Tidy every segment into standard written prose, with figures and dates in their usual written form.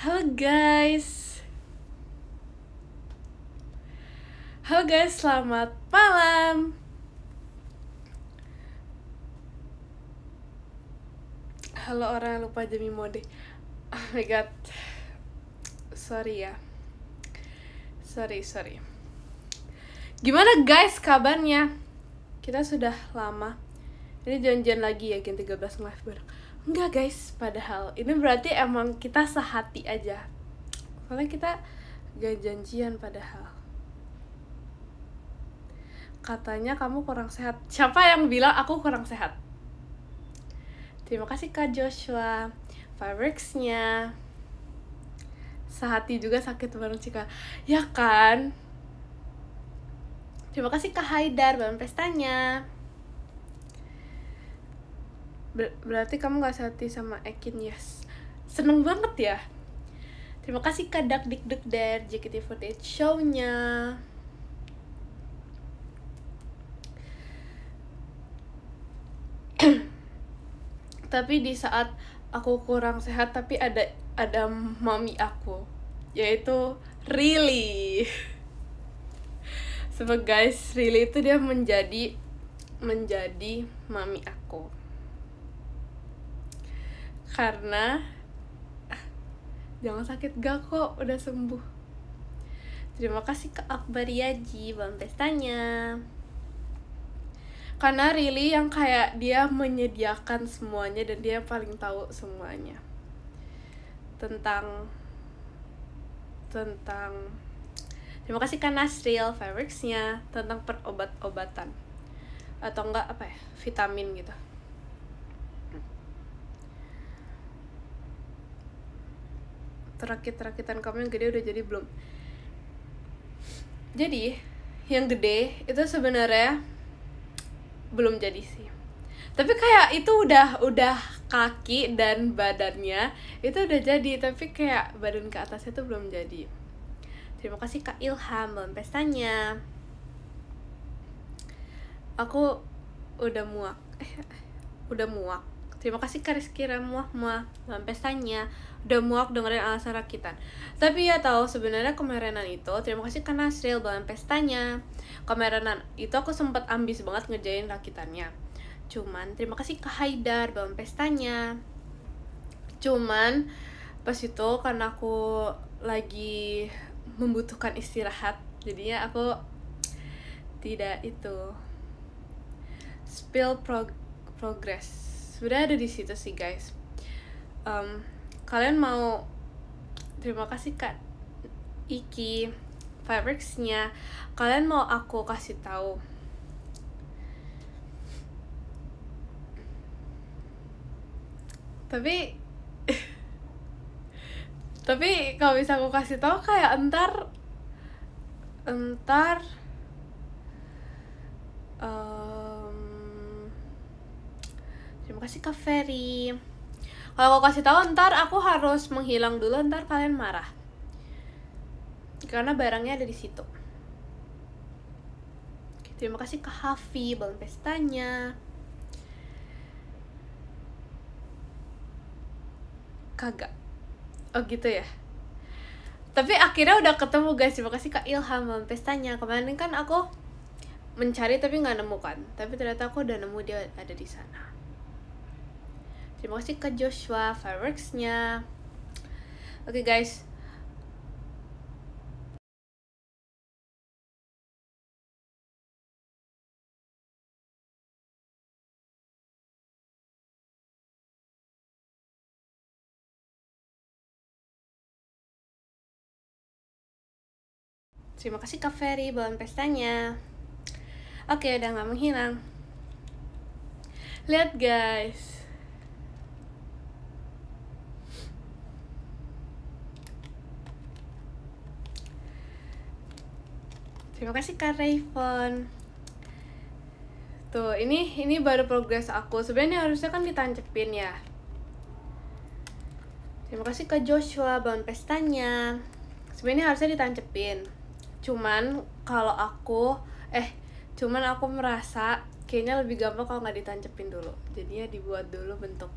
Halo guys. Halo guys, selamat malam. Halo orang yang lupa demi mode. Oh my god. Sorry ya. Sorry. Gimana guys kabarnya? Kita sudah lama. Ini janjian lagi ya Gen 13 live bareng. Enggak guys, padahal ini berarti emang kita sehati aja. Soalnya kita gak janjian padahal. Katanya kamu kurang sehat. Siapa yang bilang aku kurang sehat? Terima kasih Kak Joshua. Fireworks-nya sehati juga sakit bareng Cika. Ya kan? Terima kasih Kak Haidar bareng pestanya. Berarti kamu gak sehati sama Ekin, yes. Seneng banget ya. Terima kasih Kak Dak Dik Duk dari JKT48 show-nya. Tapi di saat aku kurang sehat, tapi ada mami aku, yaitu Rilly. Sebab guys, Rilly itu dia menjadi mami aku. Karena jangan sakit gak kok, udah sembuh. Terima kasih Kak Akbar Yaji bang pestanya. Karena Rilly yang kayak dia menyediakan semuanya dan dia paling tahu semuanya tentang terima kasih Kak Nasril Fireworks-nya tentang perobat-obatan atau enggak apa ya, vitamin gitu. Terakit-terakitan kamu yang gede udah jadi belum? Jadi yang gede itu sebenarnya belum jadi sih, tapi kayak itu udah kaki dan badannya itu udah jadi, tapi kayak badan ke atasnya tuh belum jadi. Terima kasih Kak Ilham dalam pestanya. Aku udah muak. Terima kasih Kak Rizky Ramuah dalam pestanya. Udah muak dengerin alasan rakitan. Tapi ya tahu sebenarnya kemeranan itu. Terima kasih Kak Nasril dalam pestanya. Kemeranan itu aku sempat ambis banget ngerjain rakitannya. Cuman terima kasih Kak Haidar dalam pestanya. Cuman pas itu karena aku lagi membutuhkan istirahat, jadinya aku tidak itu spill progress. Sudah ada di situ sih guys. Kalian mau, terima kasih Kak Iki Fireworks-nya. Kalian mau aku kasih tahu tapi kalau bisa aku kasih tahu kayak entar terima kasih Kak Ferry. Kalau aku kasih tahu ntar aku harus menghilang dulu, ntar kalian marah karena barangnya ada di situ. Terima kasih Kak Hafi bang pestanya. Kagak. Oh gitu ya. Tapi akhirnya udah ketemu guys. Terima kasih Kak Ilham bang pestanya. Kemarin kan aku mencari tapi nggak nemu kan. Tapi ternyata aku udah nemu, dia ada di sana. Terima kasih Kak Joshua Fireworks-nya. Oke guys. Terima kasih Kak Ferry bahan pestanya. Oke, udah gak menghilang. Lihat guys. Terima kasih Kak Rayvon. Tuh, ini baru progres aku. Sebenarnya harusnya kan ditancepin ya. Terima kasih Kak Joshua bahan pestanya. Sebenarnya harusnya ditancepin. Cuman aku merasa kayaknya lebih gampang kalau nggak ditancepin dulu. Jadinya dibuat dulu bentuk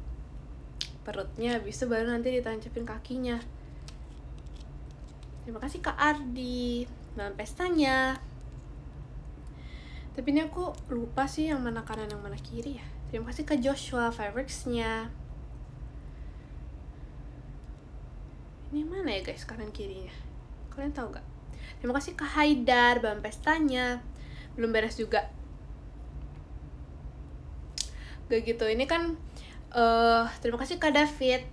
perutnya, habis itu baru nanti ditancepin kakinya. Terima kasih Kak Ardi balon pestanya. Tapi ini aku lupa sih yang mana kanan yang mana kiri ya. Terima kasih Kak Joshua fireworksnya. Ini mana ya guys kanan kirinya? Kalian tahu gak? Terima kasih Kak Haidar balon pestanya. Belum beres juga. Gak gitu, ini kan terima kasih Kak David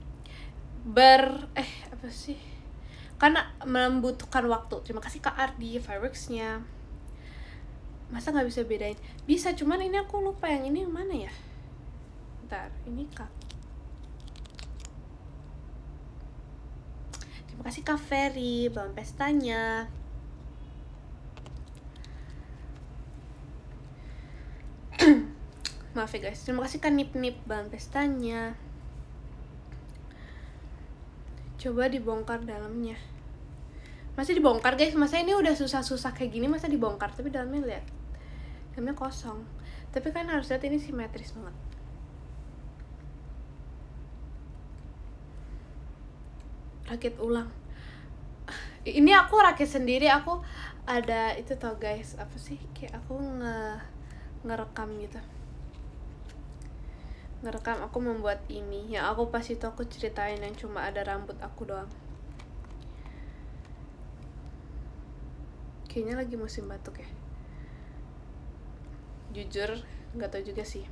apa sih? Karena membutuhkan waktu. Terima kasih Kak Ardi fireworksnya. Masa nggak bisa bedain? Bisa, cuman ini aku lupa yang ini yang mana ya. Bentar, ini Kak. Terima kasih Kak Ferry balon pestanya. Maaf ya guys, terima kasih Kak Nip Nip balon pestanya. Coba dibongkar dalamnya. Masih dibongkar guys, masa ini udah susah-susah kayak gini masa dibongkar. Tapi dalamnya lihat, dalamnya kosong. Tapi kan harus lihat ini simetris banget. Rakit ulang. Ini aku rakit sendiri. Aku ada itu tau guys, apa sih, kayak aku ngerekam gitu. Ngerekam aku membuat ini. Yang aku pas itu aku ceritain yang cuma ada rambut aku doang. Kayaknya lagi musim batuk ya. Jujur nggak tahu juga sih.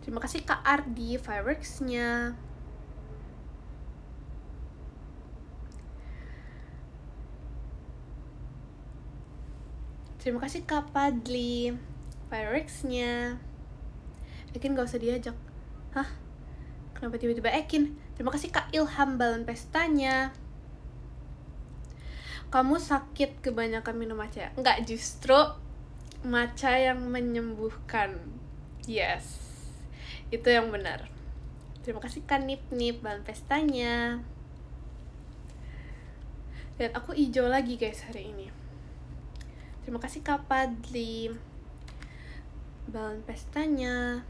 Terima kasih Kak Ardi fireworksnya. Terima kasih Kak Padli fireworksnya. Ekin gak usah diajak. Hah? Kenapa tiba-tiba Ekin? Terima kasih Kak Ilham balon pestanya. Kamu sakit kebanyakan minum matcha? Enggak, justru matcha yang menyembuhkan. Yes, itu yang benar. Terima kasih Kak Nip Nip balon pestanya. Dan aku hijau lagi guys hari ini. Terima kasih Kak Padli balon pestanya.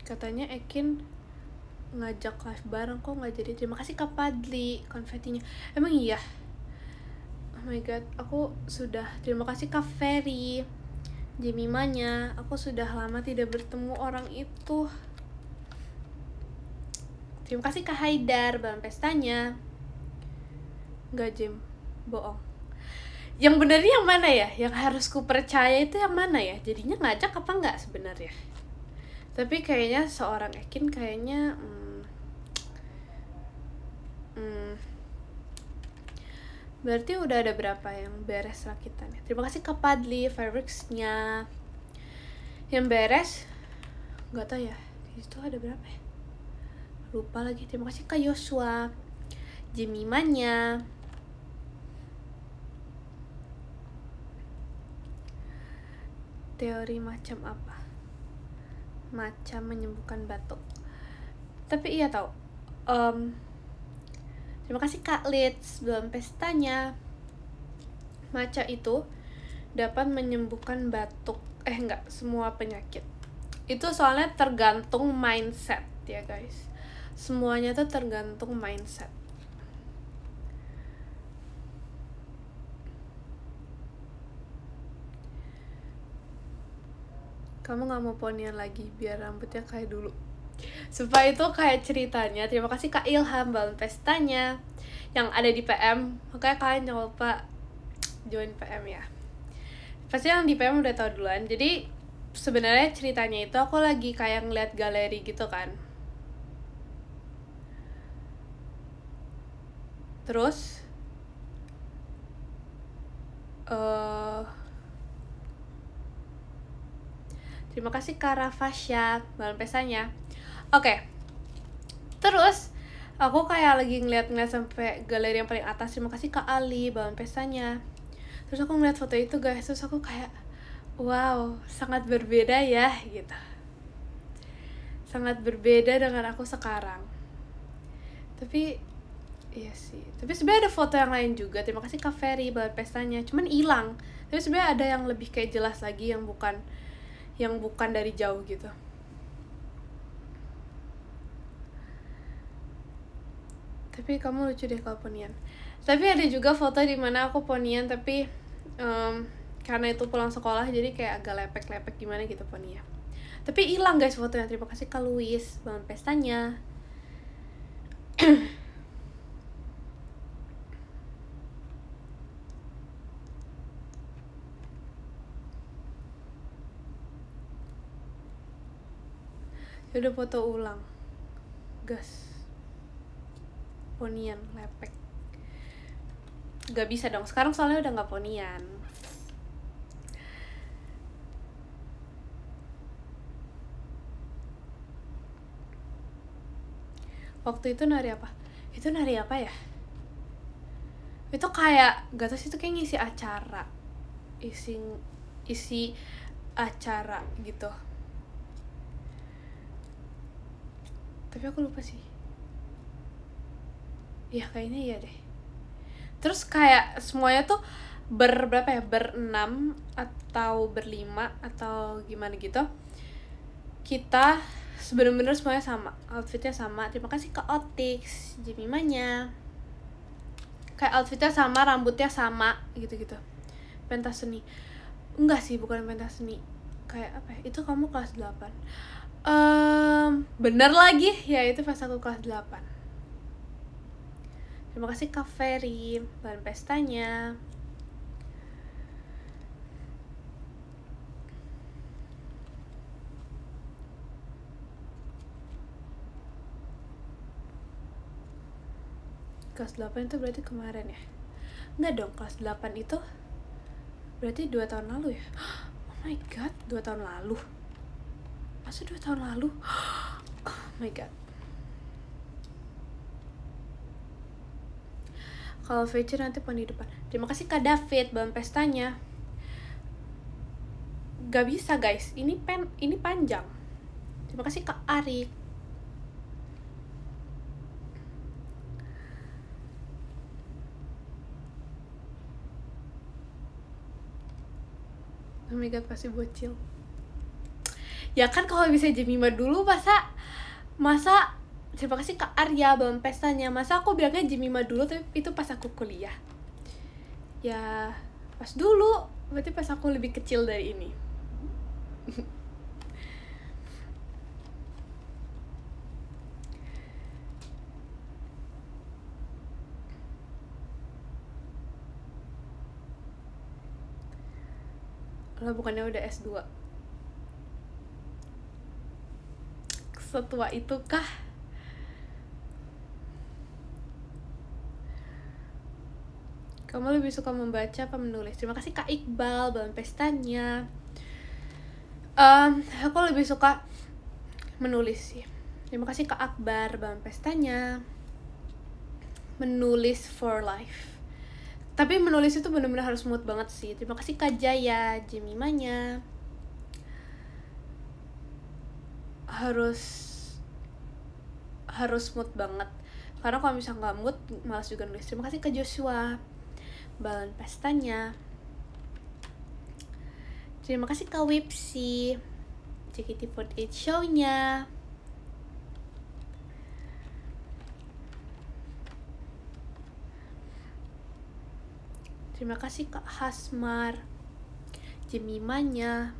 Katanya Ekin ngajak live bareng, kok nggak jadi. Terima kasih Kak Padli konfetinya. Emang iya? Oh my god, aku sudah. Terima kasih Kak Ferry Jemimanya. Aku sudah lama tidak bertemu orang itu. Terima kasih Kak Haidar balon pestanya. Nggak Jem, bohong. Yang benernya yang mana ya? Yang harus ku percaya itu yang mana ya? Jadinya ngajak apa nggak sebenarnya? Tapi kayaknya seorang Ekin kayaknya berarti udah ada berapa yang beres rakitannya. Terima kasih Kak Padli fireworksnya. Yang beres nggak tahu ya, di situ ada berapa ya, lupa lagi. Terima kasih Kak Yosua Jemimanya. Teori macam apa? Macam menyembuhkan batuk. Tapi iya tahu. Terima kasih Kak Litz belum pestanya. Matcha itu dapat menyembuhkan batuk. Enggak, semua penyakit. Itu soalnya tergantung mindset ya guys. Semuanya tuh tergantung mindset. Kamu gak mau ponian lagi biar rambutnya kayak dulu. Supaya itu kayak ceritanya. Terima kasih Kak Ilham balon pestanya yang ada di PM. Makanya kalian jangan lupa join PM ya. Pasti yang di PM udah tahu duluan. Jadi sebenarnya ceritanya itu aku lagi kayak ngeliat galeri gitu kan. Terus terima kasih Kak Rafasya balon pestanya. Oke. Terus aku kayak lagi ngeliat sampai galeri yang paling atas. Terima kasih Kak Ali balon pestanya. Terus aku ngeliat foto itu guys, terus aku kayak wow, sangat berbeda ya gitu. Sangat berbeda dengan aku sekarang. Tapi Iya sih, tapi sebenarnya ada foto yang lain juga. Terima kasih Kak Ferry balon pestanya, cuman hilang. Tapi sebenarnya ada yang lebih kayak jelas lagi, yang bukan dari jauh gitu. Tapi kamu lucu deh kalau ponian. Tapi ada juga foto di mana aku ponian, tapi karena itu pulang sekolah jadi kayak agak lepek-lepek gimana gitu poninya. Tapi hilang guys fotonya. Terima kasih Kak Luis balon pestanya. Udah foto ulang gas ponian lepek, gak bisa dong sekarang soalnya udah gak ponian. Waktu itu nari apa ya, itu kayak gak tau sih, itu kayak ngisi acara, isi acara gitu, tapi aku lupa sih. Ya kayaknya iya deh. Terus kayak semuanya tuh berberapa ya, berenam atau berlima atau gimana gitu, kita bener-bener semuanya sama, outfitnya sama. Terima kasih ke Otix Jemimanya, kayak outfitnya sama, rambutnya sama gitu-gitu. Pentas seni enggak sih, bukan pentas seni, kayak apa ya, itu kamu kelas 8. Bener lagi ya, itu pas aku kelas 8. Terima kasih Kak Ferry bahan pestanya. Kelas 8 itu berarti kemarin ya? Enggak dong, kelas 8 itu berarti 2 tahun lalu ya? Oh my god, 2 tahun lalu? Masa 2 tahun lalu? Oh my god. Kalau VC nanti pon di depan. Terima kasih Kak David bahan pestanya. Gak bisa guys, ini panjang. Terima kasih Kak Arik. Oh my god, pasti bocil. Ya kan kalau bisa Jemima dulu, masa terima kasih Kak Arya bahan pestanya. Masa aku bilangnya Jemima dulu, tapi itu pas aku kuliah. Ya pas dulu, berarti pas aku lebih kecil dari ini. Lah bukannya udah S2? Setua itu kah? Kamu lebih suka membaca apa menulis? Terima kasih Kak Iqbal bahan pestanya. Aku lebih suka menulis sih. Terima kasih Kak Akbar bahan pestanya. Menulis for life. Tapi menulis itu benar-benar harus mood banget sih. Terima kasih Kak Jaya Jemimanya. Harus mood banget. Karena kalau misalnya nggak mood, malas juga nulis. Terima kasih Kak Joshua bahan pestanya. Terima kasih Kak Wipsi JKT48 show-nya. Terima kasih Kak Hasmar Jemimanya.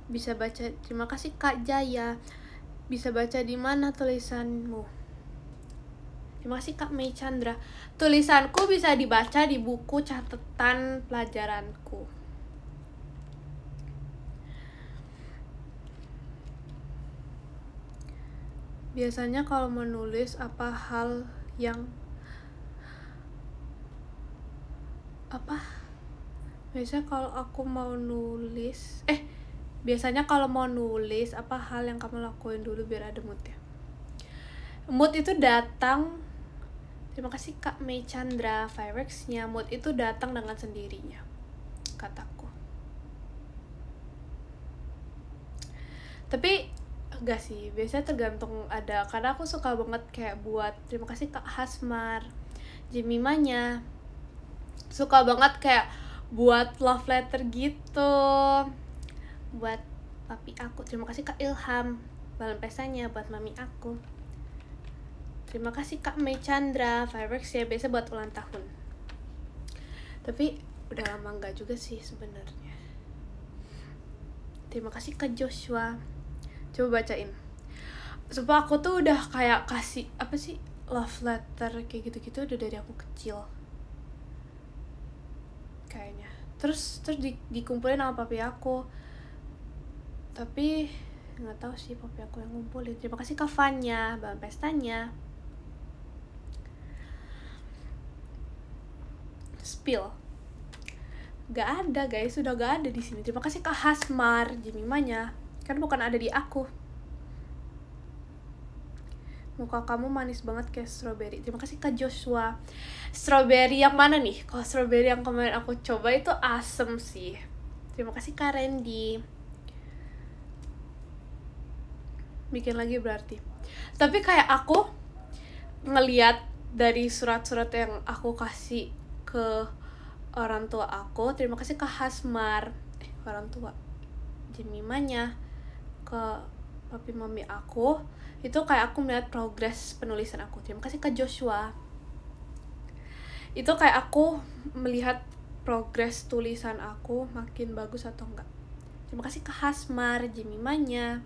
Bisa baca. Terima kasih Kak Jaya. Bisa baca di mana tulisanmu? Terima kasih Kak Mei Chandra. Tulisanku bisa dibaca di buku catatan pelajaranku. Biasanya kalau menulis apa hal yang biasanya kalau mau nulis apa hal yang kamu lakuin dulu biar ada mood ya? Mood itu datang. Terima kasih Kak Mei Chandra fireworks-nya. Mood itu datang dengan sendirinya, kataku. Tapi gak sih, biasanya tergantung ada. Karena aku suka banget kayak buat terima kasih Kak Hasmar, Jemimanya. Suka banget kayak buat love letter gitu buat papi aku. Terima kasih Kak Ilham, balon pestanya buat mami aku. Terima kasih Kak Mei Chandra, fireworks ya biasa buat ulang tahun. Tapi udah lama enggak juga sih sebenarnya. Terima kasih Kak Joshua. Coba bacain. Sumpah aku tuh udah kayak kasih apa sih love letter kayak gitu-gitu udah dari aku kecil kayaknya. Terus dikumpulin sama papi aku. Tapi nggak tahu sih papi aku yang ngumpulin. Terima kasih Kak Fanya, balon pestanya. Spill. Gak ada guys, sudah gak ada di sini. Terima kasih Kak Hasmar, Jemimanya. Kan bukan ada di aku. Muka kamu manis banget kayak strawberry. Terima kasih Kak Joshua. Strawberry yang mana nih? Kalau strawberry yang kemarin aku coba itu asem sih. Terima kasih Kak Randy. Bikin lagi berarti. Tapi kayak aku ngeliat dari surat-surat yang aku kasih ke orang tua aku. Terima kasih Kak Hasmar. Orang tua Jemimanya. Ke papi mami aku. Itu kayak aku melihat progres penulisan aku. Terima kasih Kak Joshua. Itu kayak aku melihat progres tulisan aku makin bagus atau enggak. Terima kasih Kak Hasmar, Jemimanya.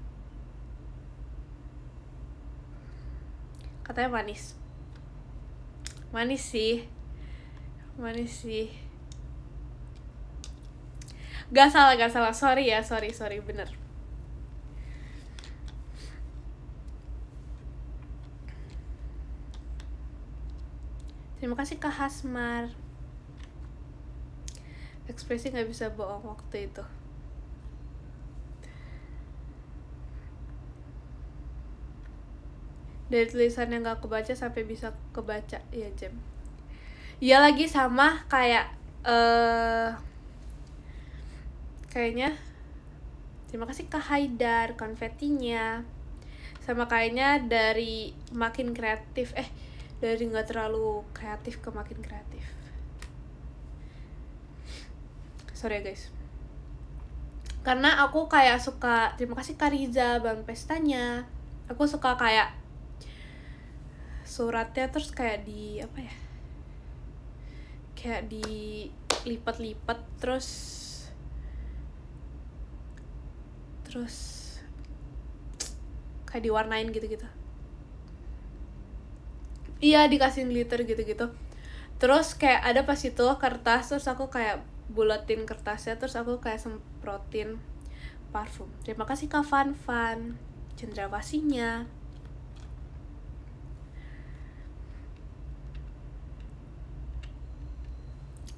Katanya manis. Manis sih. Gak salah. Sorry ya, sorry, bener. Terima kasih Kak Hasmar. Ekspresi gak bisa bohong waktu itu. Dari tulisan yang gak kebaca sampai bisa kebaca. Iya Jem. Iya lagi sama kayak kayaknya. Terima kasih Kak Haidar, konfetinya. Sama kayaknya dari makin kreatif. Dari gak terlalu kreatif ke makin kreatif. Sorry ya guys. Karena aku kayak suka. Terima kasih Kak Riza, balon pestanya. Aku suka kayak suratnya terus kayak di apa ya, kayak dilipat-lipat terus kayak diwarnain gitu-gitu. Iya, dikasihin glitter gitu-gitu. Terus kayak ada pas itu kertas, terus aku kayak buletin kertasnya, terus aku kayak semprotin parfum. Terima kasih Kak Fan, cendrawasihnya.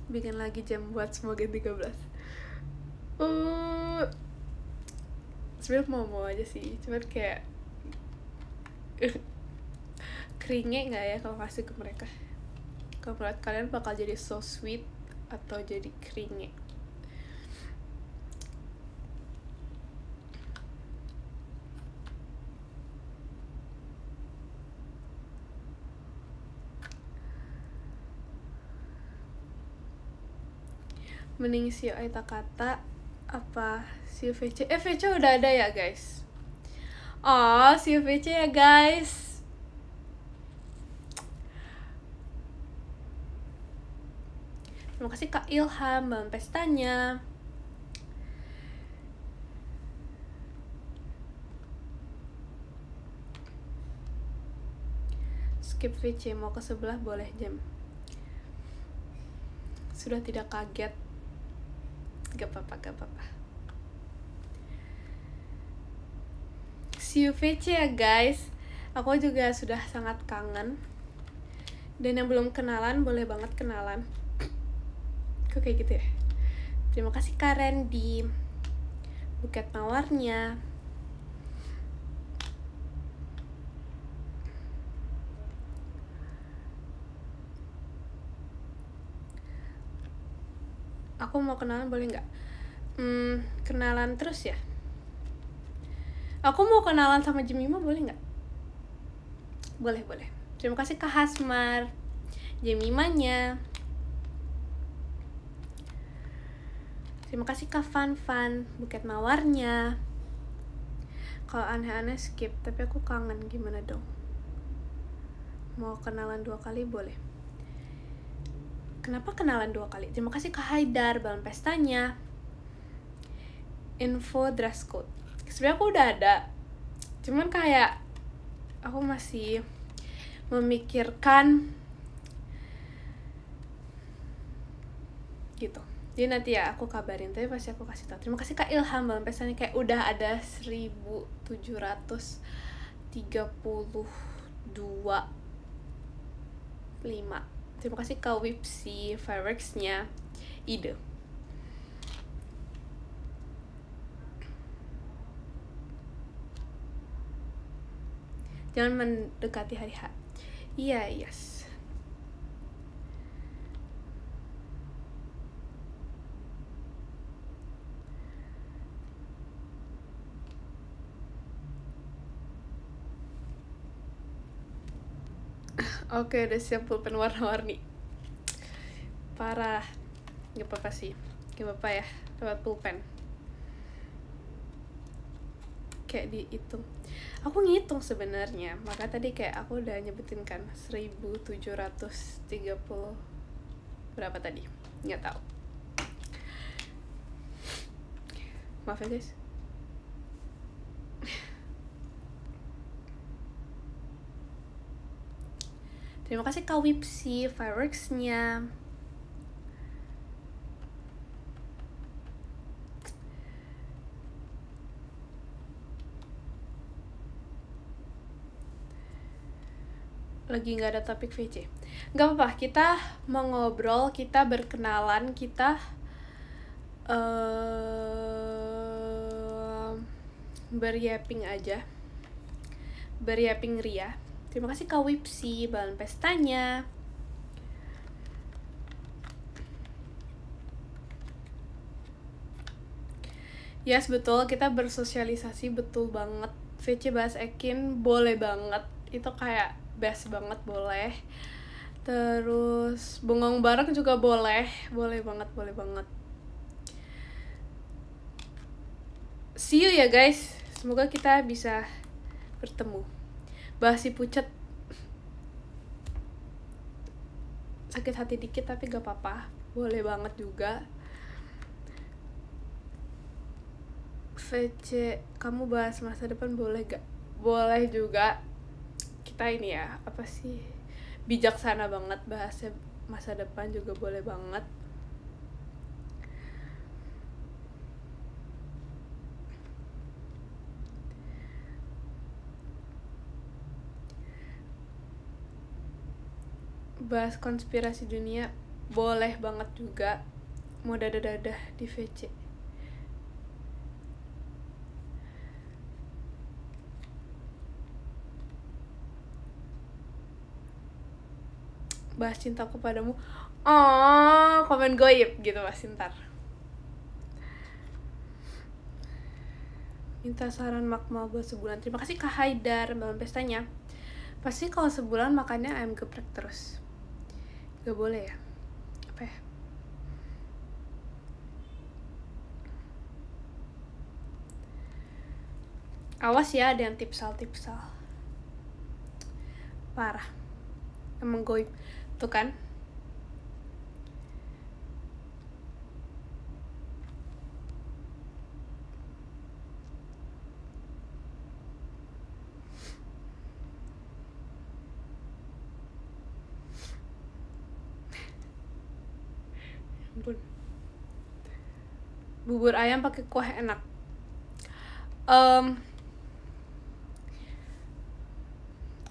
Bikin lagi jam buat semoga 13. Sebenernya mau aja sih, cuman kayak keringe nggak ya kalau kasih ke mereka. Kalau menurut kalian bakal jadi so sweet atau jadi keringe? Mending si Aita kata apa si VC? VC udah ada ya guys? Oh, si VC ya guys. Terima kasih Kak Ilham, balon pestanya. Skip VC, mau ke sebelah boleh Jam. Sudah tidak kaget. Gak apa-apa. See you VC ya guys. Aku juga sudah sangat kangen. Dan yang belum kenalan, boleh banget kenalan. Kok kayak gitu ya? Terima kasih Karen di buket mawarnya. Aku mau kenalan boleh nggak? Kenalan terus ya? Aku mau kenalan sama Jemima, boleh nggak? Boleh. Terima kasih Kak Hasmar. Jemimanya. Terima kasih Kak Fan, buket mawarnya. Kalau aneh-aneh skip, tapi aku kangen, gimana dong? Mau kenalan 2 kali boleh. Kenapa kenalan 2 kali? Terima kasih Kak Haidar, balon pestanya. Info dress code. Sebenarnya aku udah ada, cuman kayak aku masih memikirkan gitu. Jadi nanti ya aku kabarin, tapi pasti aku kasih tahu. Terima kasih Kak Ilham, balon pestanya kayak udah ada 1732.5. Terima kasih Kak Wipsi, fireworksnya ide. Jangan mendekati hari H. Iya, yes. Oke, udah siap pulpen warna-warni. Parah. Gak apa-apa sih. Gak apa-apa ya, lewat pulpen. Kayak dihitung. Aku ngitung sebenarnya, maka tadi kayak aku udah nyebutin kan 1730 berapa tadi? Nggak tahu. Maaf ya guys. Terima kasih Kak Wipsi, fireworksnya. Lagi nggak ada topik VC. Nggak apa-apa, kita mau ngobrol, kita berkenalan, kita beryapping aja. Beryapping ria. Terima kasih Kak Wipsi, balon pestanya. Yes, betul, kita bersosialisasi, betul banget. VC bahas Ekin, boleh banget. Itu kayak best banget, boleh. Terus bengong bareng juga boleh. Boleh banget. See you ya guys. Semoga kita bisa bertemu. Bahas si pucet. Sakit hati dikit tapi gak apa-apa. Boleh banget juga. VC, kamu bahas masa depan boleh gak? Boleh juga. Kita ini ya, apa sih, bijaksana banget, bahasnya masa depan juga boleh banget. Bahas konspirasi dunia boleh banget juga. Mau dadah-dadah di VC. Bahas cintaku padamu. Oh, komen goib gitu pasti ntar. Minta saran makmal buat sebulan. Terima kasih Kak Haidar, balon pestanya. Pasti kalau sebulan makannya ayam geprek terus. Gak boleh ya? Apa ya? Awas ya, ada yang tipsal. Parah. Emang goib. Tuh kan? Ampun. Bubur ayam pakai kuah enak.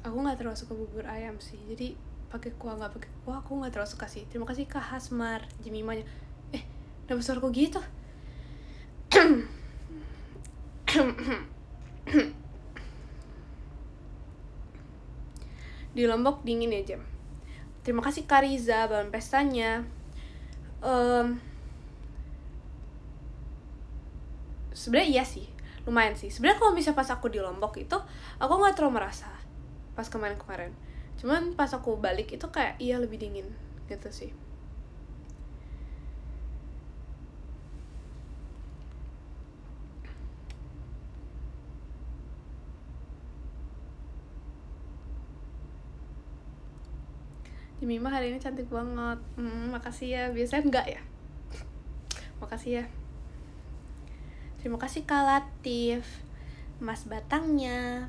Aku nggak terlalu suka bubur ayam sih, jadi pakai kuah nggak pakai kuah aku nggak terlalu suka sih. Terima kasih Kak Hasmar, Jemimanya. Kenapa suaraku gitu? Di Lombok dingin ya jam. Terima kasih Kak Riza, balon pestanya. Sebenarnya iya sih, lumayan sih sebenarnya. Kalau misalnya pas aku di Lombok itu aku nggak terlalu merasa pas kemarin, cuman pas aku balik itu kayak iya lebih dingin gitu sih. Mima hari ini cantik banget. Makasih ya, biasanya enggak ya. Makasih ya. Terima kasih Kak Latif, Mas Batangnya.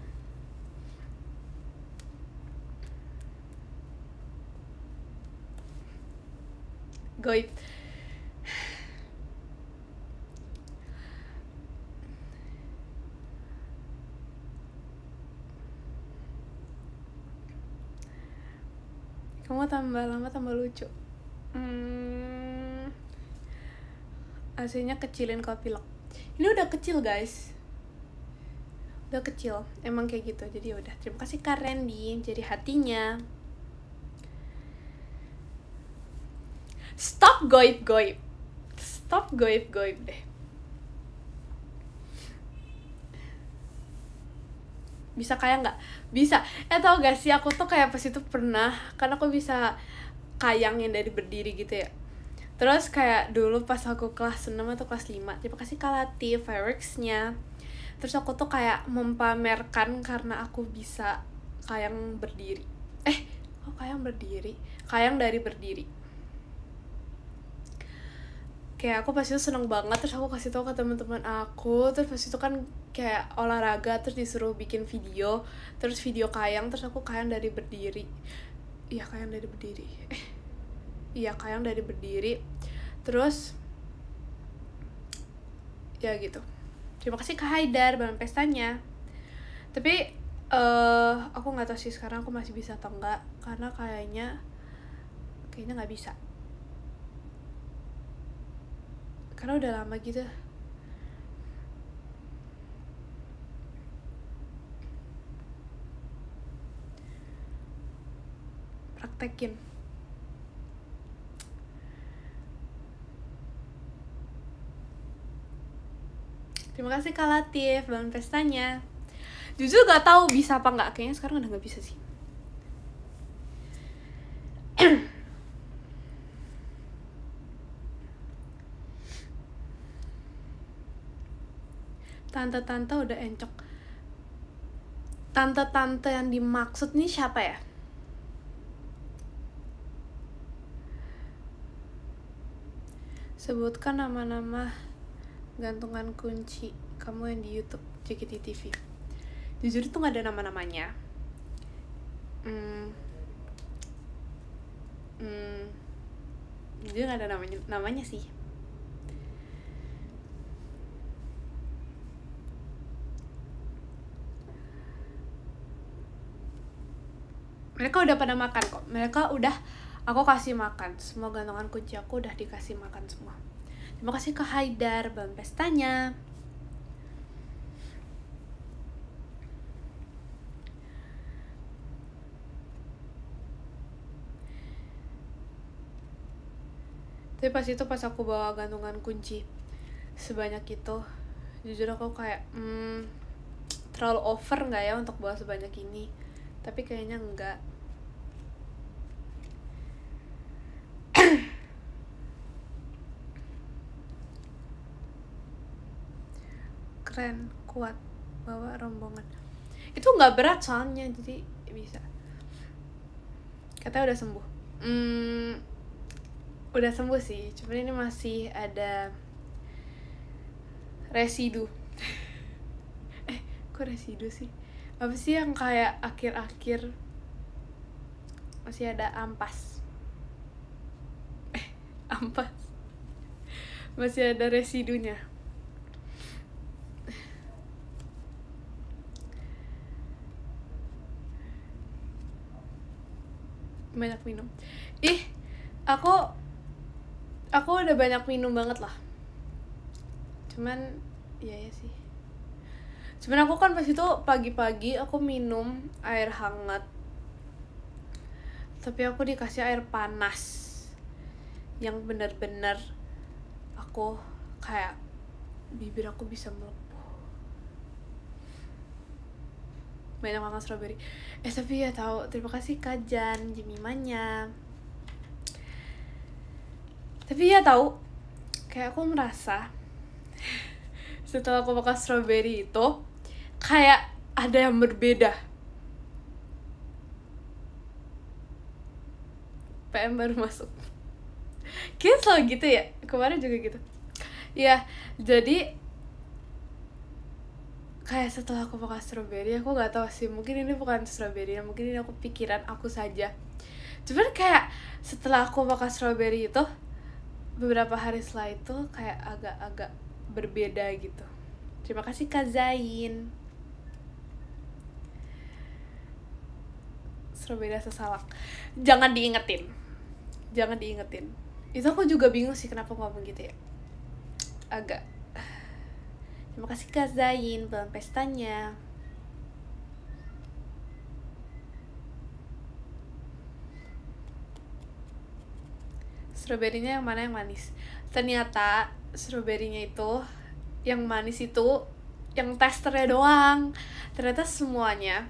Goib. Kamu tambah lama tambah lucu. Aslinya kecilin kalau pilek. Ini udah kecil guys, udah kecil emang kayak gitu. Jadi udah, terima kasih Kak Randy jadi hatinya. Stop goib deh. Bisa kayak nggak? Bisa. Tau gak sih aku tuh kayak pas itu pernah, karena aku bisa kayangin dari berdiri gitu ya. Terus kayak dulu pas aku kelas 6 atau kelas 5, terima kasih Kak Latif fireworks-nya. Terus aku tuh kayak mempamerkan karena aku bisa kayang berdiri. Kayang dari berdiri. Kayak aku pas itu seneng banget, terus aku kasih tau ke teman-teman aku. Terus pas itu kan kayak olahraga, terus disuruh bikin video, terus video kayang, terus aku kayang dari berdiri. Kayang dari berdiri. Terus ya gitu. Terima kasih Kak Haidar Balon Pestanya. Tapi aku nggak tahu sih sekarang aku masih bisa atau enggak, karena kayaknya nggak bisa, karena udah lama gitu praktekin. Terima kasih Kak Latif Balon Pestanya. Jujur gak tahu bisa apa nggak, kayaknya sekarang udah nggak bisa sih. Tante-tante udah encok. Tante-tante yang dimaksud nih siapa ya? Sebutkan nama-nama gantungan kunci kamu yang di YouTube JKT TV. Jujur itu nggak ada nama-namanya. Jujur nggak ada namanya sih. Mereka udah pada makan kok. Aku kasih makan. Semua gantungan kunci aku udah dikasih makan semua. Terima kasih Kak Haidar Balon Pestanya. Tapi pas aku bawa gantungan kunci sebanyak itu, jujur aku kayak terlalu over nggak ya untuk bawa sebanyak ini. Tapi kayaknya enggak. Keren, kuat bawa rombongan. Itu nggak berat soalnya, jadi bisa. Katanya udah sembuh. Udah sembuh sih, cuman ini masih ada residu. Kok residu sih? Apa sih yang kayak akhir-akhir masih ada ampas? Ampas. Masih ada residunya. Banyak minum. Aku udah banyak minum banget lah. Cuman ya sih. Cuman aku kan pas itu pagi-pagi aku minum air hangat, tapi aku dikasih air panas yang benar-benar aku kayak bibir aku bisa melepuh. banyak makan strawberry. Tapi ya tahu, terima kasih Kak Jan Jemimanya. Tapi ya tahu, kayak aku merasa setelah aku makan strawberry itu kayak ada yang berbeda. PM baru masuk. Kayaknya selalu gitu ya, kemarin juga gitu. Ya, jadi kayak setelah aku makan strawberry, aku gak tahu sih, mungkin ini bukan strawberry, mungkin ini aku pikiran aku saja. Cuman kayak setelah aku makan strawberry itu, beberapa hari setelah itu kayak agak-agak berbeda gitu. Terima kasih Kak Zain. Strawberry rasa salak. Jangan diingetin. Itu aku juga bingung sih kenapa ngomong gitu ya. Agak. Terima kasih Kak Zain bulan pestanya. Strawberry-nya yang mana yang manis? Ternyata strawberry-nya itu yang manis itu yang testernya doang. Ternyata semuanya.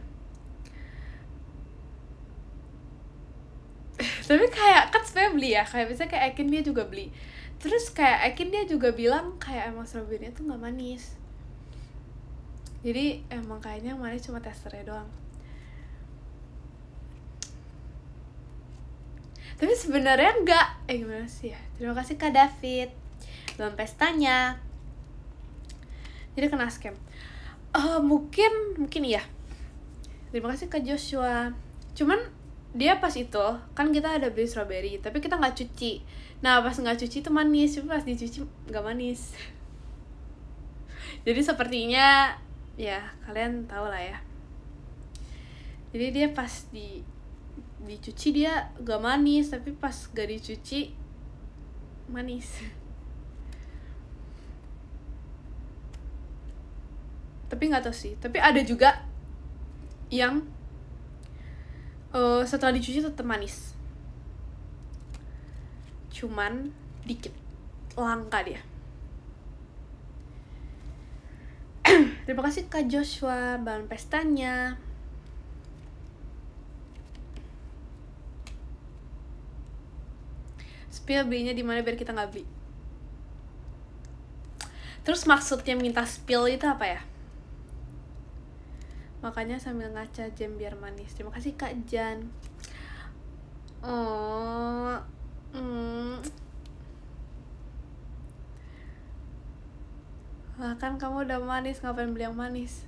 Tapi kayak kan sebenarnya beli ya, kayak misalnya kayak Ekin dia juga beli. Terus kayak Ekin dia juga bilang kayak emang strawberry-nya tuh nggak manis. Jadi emang kayaknya yang manis cuma testernya doang. Tapi sebenarnya enggak. Gimana sih ya? Terima kasih Kak David belum pestanya. Jadi kena scam. Mungkin iya. Terima kasih Kak Joshua. Cuman dia pas itu kan kita ada beli strawberry, tapi kita nggak cuci. Nah pas nggak cuci itu manis, tapi pas dicuci nggak manis. Jadi sepertinya ya kalian tahu lah ya. Jadi dia pas dicuci dia nggak manis, tapi pas gak dicuci manis. Tapi nggak tahu sih. Tapi ada juga yang setelah dicuci tetap manis, cuman dikit, langka dia. Terima kasih Kak Joshua bahan pestanya. Spill belinya di mana biar kita nggak beli? Terus maksudnya minta spill itu apa ya? Makanya sambil ngaca jam biar manis. Terima kasih Kak Jan. Lah kan kamu udah manis, ngapain beli yang manis?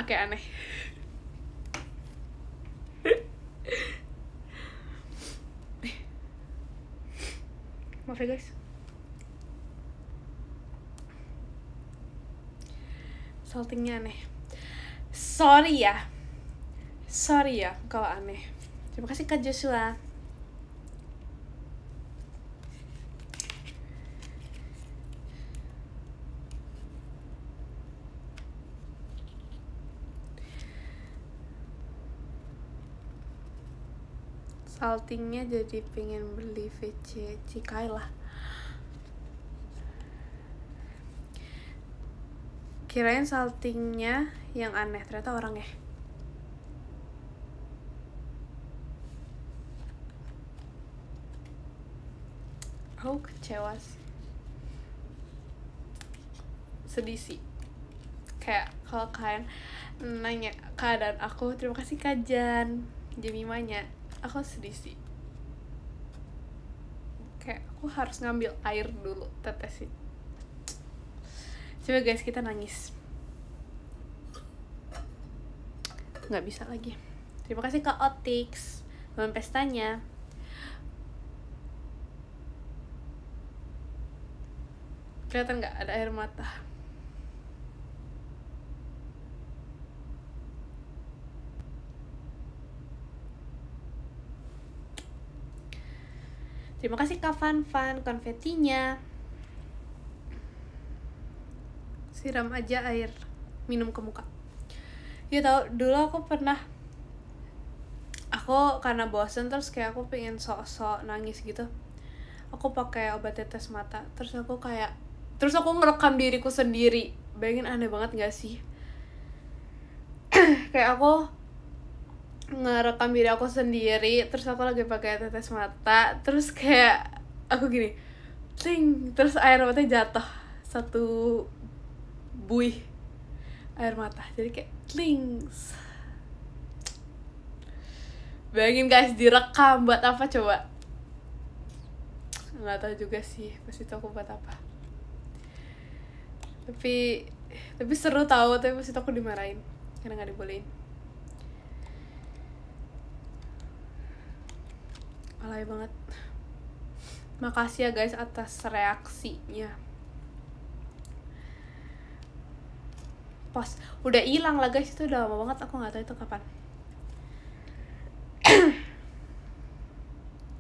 Oke, aneh. Maaf ya guys. Saltingnya aneh. Sorry ya kalau aneh. Terima kasih Kak Joshua. Saltingnya jadi pengen beli VC Cikai lah. Kirain saltingnya yang aneh, ternyata orangnya. Aku kecewa sih. Sedih sih. Kayak kalau kalian nanya keadaan aku, terima kasih Kak Jan Jemimanya. Aku sedih sih. Kayak aku harus ngambil air dulu, tetesin. Coba guys, kita nangis. Nggak bisa lagi. Terima kasih Kak Otix dengan pestanya. Kelihatan nggak ada air mata? Terima kasih Kak Fan konfetinya. Siram aja air minum ke muka. Ya tau, dulu aku karena bosen terus kayak aku pengen sok-sok nangis gitu. Aku pakai obat tetes mata, terus aku kayak Terus aku ngerekam diriku sendiri. Bayangin, aneh banget gak sih? Kayak aku ngerekam diri aku sendiri, terus aku lagi pakai tetes mata, terus kayak aku gini, ting, terus air matanya jatuh satu buih air mata, jadi kayak ting. Bayangin guys, direkam buat apa coba? Nggak tahu juga sih pas itu aku buat apa. Tapi seru tahu, tapi pas itu aku dimarahin karena nggak dibolehin. Alay banget. Makasih ya guys atas reaksinya. Pas udah hilang lah guys, itu udah lama banget, aku nggak tahu itu kapan.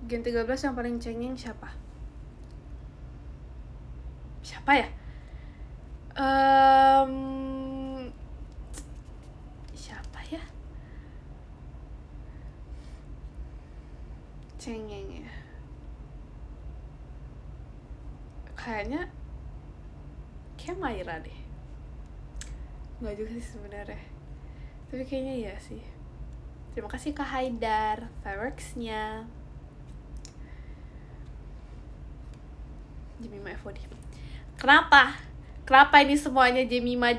Gen 13 yang paling cengeng siapa? Siapa ya? Siapa ya? Cengeng ya. Kayaknya Maira deh. Nggak juga sih sebenarnya. Tapi kayaknya iya sih. Terima kasih Kak Haidar fireworks-nya. Jemima FOD. Kenapa ini semuanya Jemima?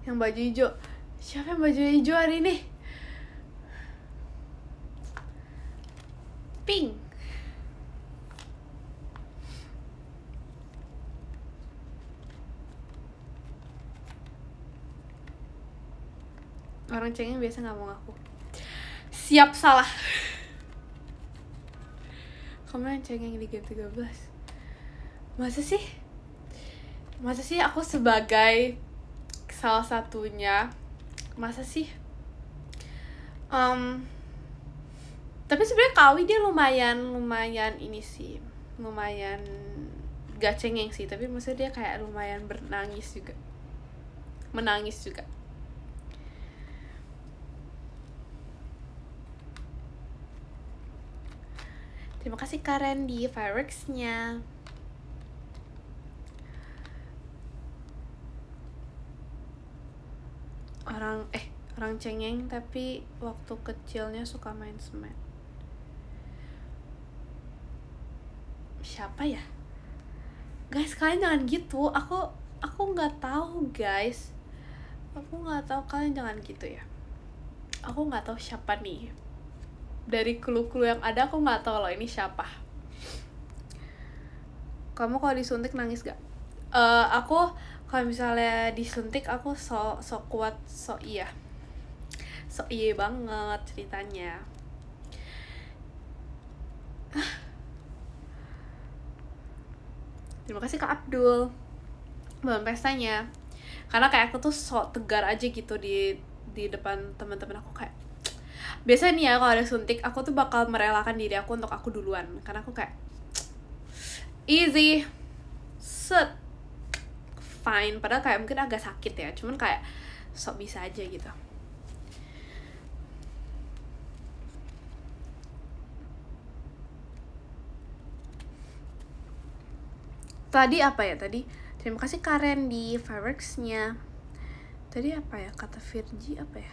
Yang baju hijau. Siapa yang baju hijau hari ini? Pink. Orang cengeng biasa nggak mau ngaku. Siap salah. Kamu yang cengeng di Gen 13. Masa sih aku sebagai salah satunya? Masa sih? Tapi sebenarnya Kawi dia lumayan ini sih, lumayan gak cengeng sih, tapi maksudnya dia kayak lumayan menangis juga. Terima kasih Karen di fireworks-nya. Orang cengeng tapi waktu kecilnya suka main semen. Siapa ya? Guys, kalian jangan gitu. Aku nggak tahu guys. Aku nggak tahu, kalian jangan gitu ya. Aku nggak tahu siapa nih. Dari clue-clue yang ada aku nggak tahu loh ini siapa. Kamu kalau disuntik nangis gak? Aku kalau misalnya disuntik aku so kuat, so iya banget ceritanya. Terima kasih Kak Abdul belum pestanya, karena kayak aku tuh so tegar aja gitu di depan teman-teman aku. Kayak biasanya nih ya kalau ada suntik aku tuh bakal merelakan diri aku untuk aku duluan, karena aku kayak easy set fine, padahal kayak mungkin agak sakit ya, cuman kayak sok bisa aja gitu. Tadi apa ya tadi? Terima kasih Karen di fireworks-nya. Tadi apa ya kata Virgi, apa ya?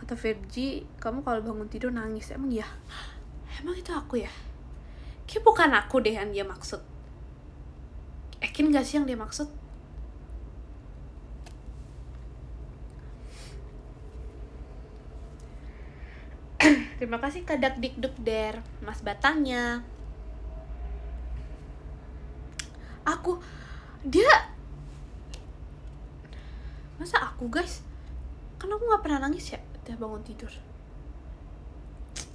Kata Virgi, kamu kalau bangun tidur nangis. Emang ya? Emang itu aku ya? Kayak bukan aku deh yang dia maksud. Yakin gak sih yang dia maksud? Terima kasih Kadak Dikduk Der, Mas Batangnya. Masa aku guys? Kan aku gak pernah nangis ya tiap bangun tidur.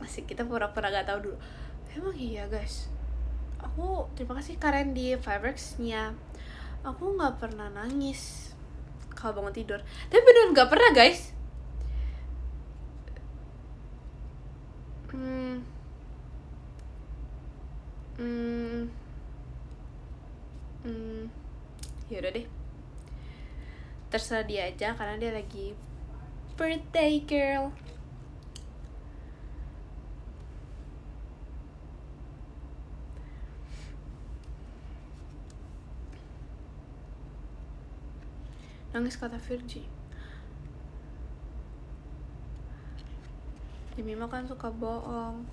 Masih kita pura-pura gak tahu dulu. Emang iya guys. Terima kasih Karen di fireworks-nya. Aku gak pernah nangis kalau bangun tidur. Tapi beneran gak pernah guys. Ya udah deh. terserah dia aja karena dia lagi birthday girl. Nangis kata Virgi. Jemima kan suka bohong.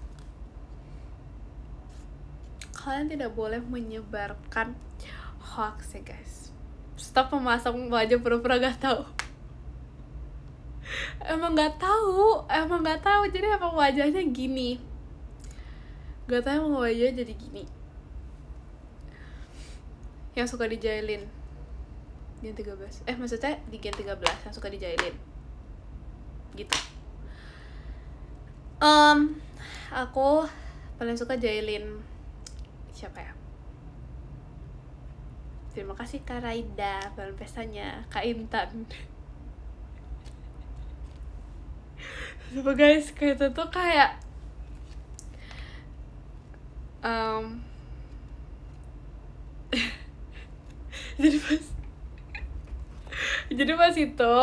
Kalian tidak boleh menyebarkan hoax ya guys. Stop memasang wajah pura-pura gak tahu. Emang gak tahu. Jadi emang wajahnya gini. Gak tahu emang wajahnya jadi gini. Yang suka dijailin. Gen 13. Maksudnya di Gen 13 yang suka dijailin. Gitu. Aku paling suka jailin siapa ya? Terima kasih Kak Raida, balon pestanya, Kak Intan. Coba guys, kayak itu tuh kayak jadi pas itu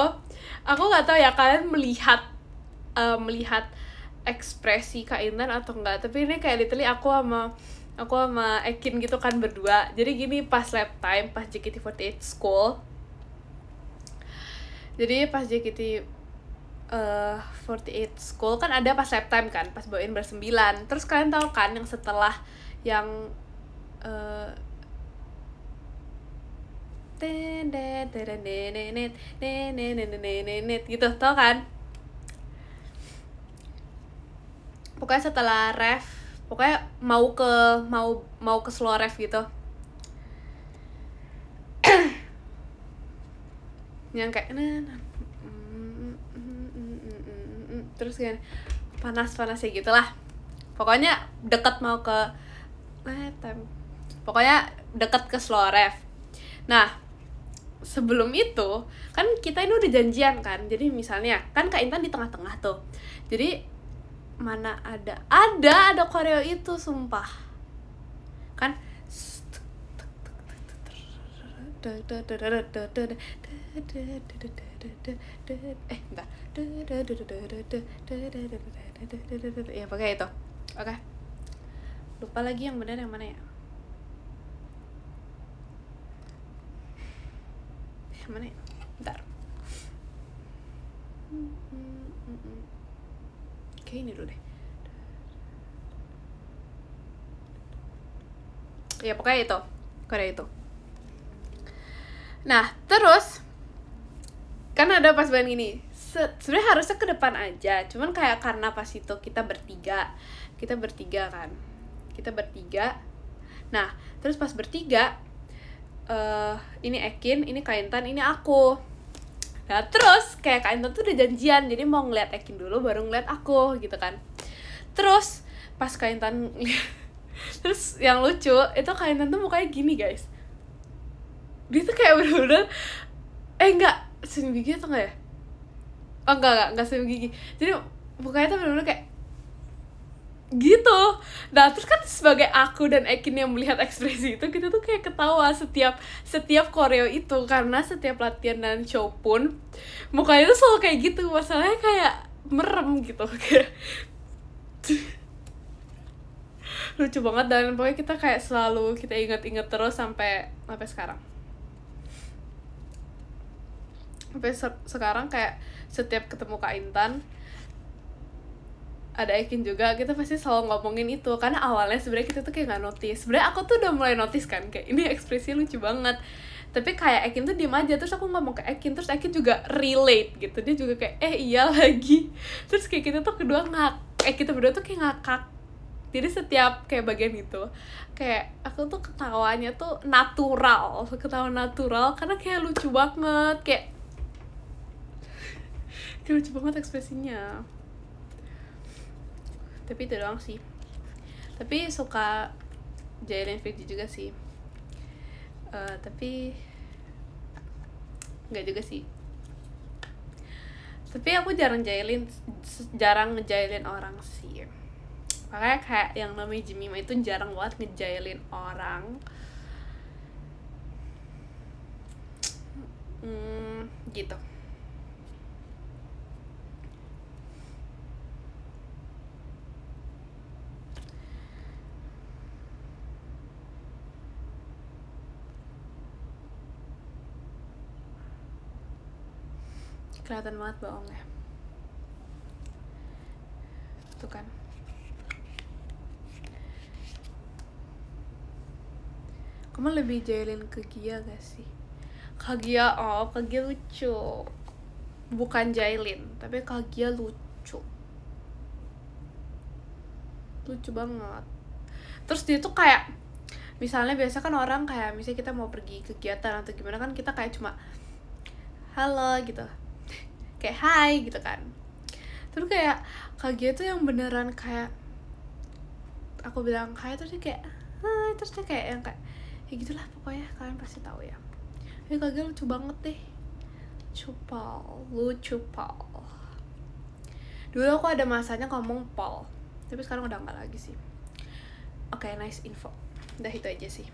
aku nggak tahu ya kalian melihat ekspresi Kak Intan atau enggak, tapi ini kayak literally aku sama Ekin gitu kan berdua. Jadi gini, pas lab time, pas JKT48 school, jadi pas JKT48 school kan ada pas lab time kan, pas bawain bersembilan. Terus kalian tahu kan yang setelah yang gitu, tau kan? Pokoknya setelah ref, pokoknya mau ke slow ref gitu. Yang kayak terus kan panas-panasnya gitulah. Pokoknya deket mau ke pokoknya deket ke slow ref. Nah, sebelum itu kan kita ini udah janjian kan. Jadi misalnya kan Kak Intan di tengah-tengah tuh. Jadi mana ada koreo itu, sumpah kan. Bentar. Ya pakai itu. Oke. Lupa lagi yang benar yang mana ya. Yang mana ya? Bentar. Kayak ini dulu deh. Ya pokoknya itu. Kayak itu. Nah, terus kan ada pas banget gini. Sebenarnya harusnya ke depan aja, cuman kayak karena pas itu kita bertiga kan. Kita bertiga. Nah, terus pas bertiga ini Ekin, ini Kak Intan, ini aku. Nah, terus kayak Kak Intan tuh udah janjian, jadi mau ngeliat Ekin dulu baru ngeliat aku gitu kan. Terus pas Kak Intan terus yang lucu itu Kak Intan tuh mukanya gini guys. Dia tuh kayak bener-bener enggak senyum gigi atau enggak ya? Oh enggak senyum gigi. Jadi mukanya tuh bener-bener kayak gitu. Nah terus kan sebagai aku dan Ekin yang melihat ekspresi itu, kita tuh kayak ketawa setiap koreo itu, karena setiap latihan dan show pun mukanya tuh selalu kayak gitu. Masalahnya kayak merem gitu, kayak lucu banget. Dan pokoknya kita kayak selalu kita inget-inget terus sampai sekarang. Sampai sekarang kayak setiap ketemu Kak Intan, ada Ekin juga, kita pasti selalu ngomongin itu. Karena awalnya sebenarnya kita tuh kayak nggak notice. Sebenarnya aku tuh udah mulai notice kan, kayak ini ekspresi lucu banget. Tapi kayak Ekin tuh diem aja. Terus aku ngomong ke Ekin, terus Ekin juga relate gitu. Dia juga kayak iya lagi. Terus kayak kita tuh kita berdua tuh kayak ngakak. Jadi setiap kayak bagian itu, kayak aku tuh ketawanya tuh natural, ketawa natural karena kayak lucu banget, kayak lucu banget ekspresinya. Tapi itu doang sih. Tapi suka jailin Virgi juga sih. Tapi nggak juga sih. Tapi aku jarang ngejailin orang sih. Makanya kayak yang namanya Jemima itu jarang banget ngejailin orang. Gitu. Kelihatan banget bohongnya. Tuh kan. Kamu lebih jahilin ke Gia gak sih? Kak Gia, Kak Gia lucu. Bukan jahilin, tapi Kak Gia lucu. Lucu banget. Terus dia tuh kayak, misalnya biasa kan orang kayak, misalnya kita mau pergi kegiatan atau gimana kan kita kayak cuma halo gitu, kayak hai gitu kan. Terus kayak Kak Gia tuh yang beneran kayak aku bilang hai terus dia kayak hai, terus dia kayak yang kayak ya gitulah pokoknya, kalian pasti tahu ya. Ini Kak Gia lucu banget deh, lucu pal. Dulu aku ada masanya ngomong pal, tapi sekarang udah enggak lagi sih. Oke, nice info. Udah itu aja sih.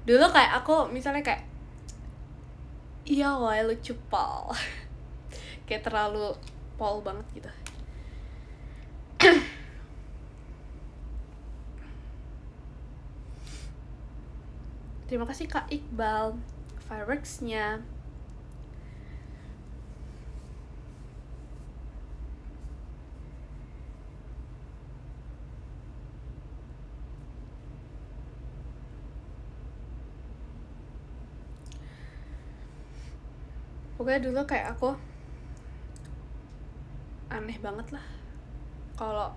Dulu kayak aku misalnya kayak iya woy lucu pal kayak terlalu pol banget gitu. Terima kasih Kak Iqbal fireworks-nya. Pokoknya dulu kayak aku aneh banget lah kalau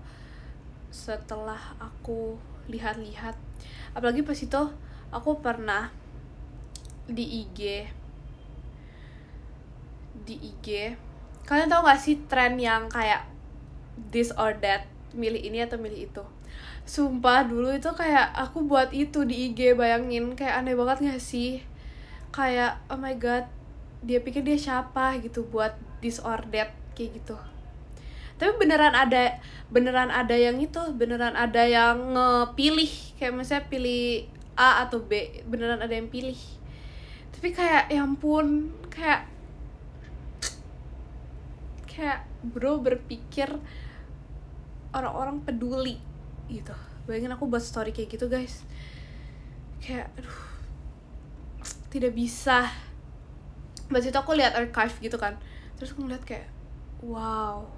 setelah aku lihat-lihat, apalagi pas itu aku pernah di IG kalian tau gak sih tren yang kayak this or that, milih ini atau milih itu. Sumpah dulu itu kayak aku buat itu di IG, bayangin kayak aneh banget gak sih, kayak oh my god dia pikir dia siapa gitu buat this or that kayak gitu. Tapi beneran ada yang itu, beneran ada yang ngepilih, kayak misalnya pilih A atau B, beneran ada yang pilih. Tapi kayak ya ampun, kayak bro berpikir orang-orang peduli gitu. Bayangin aku buat story kayak gitu guys, kayak aduh tidak bisa. Pas itu aku lihat archive gitu kan, terus aku ngeliat kayak wow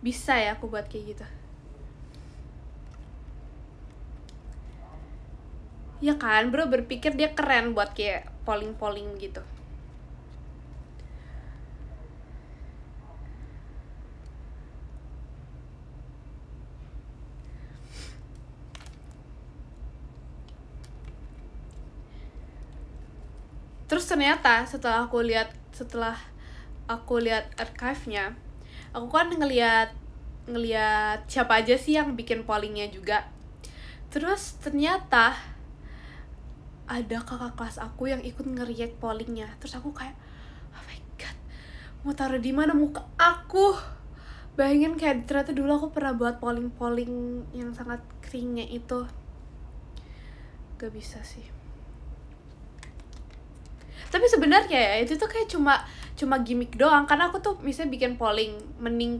bisa ya aku buat kayak gitu ya kan bro, berpikir dia keren buat kayak polling gitu. Terus ternyata setelah aku lihat archive-nya, aku kan ngeliat siapa aja sih yang bikin pollingnya juga. Terus ternyata ada kakak kelas aku yang ikut nge-react pollingnya. Terus aku kayak oh my god, mau taruh di mana muka aku. Bayangin kayak ternyata dulu aku pernah buat polling yang sangat keringnya itu. Gak bisa sih. Tapi sebenarnya ya itu tuh kayak cuma gimmick doang, karena aku tuh misalnya bikin polling mending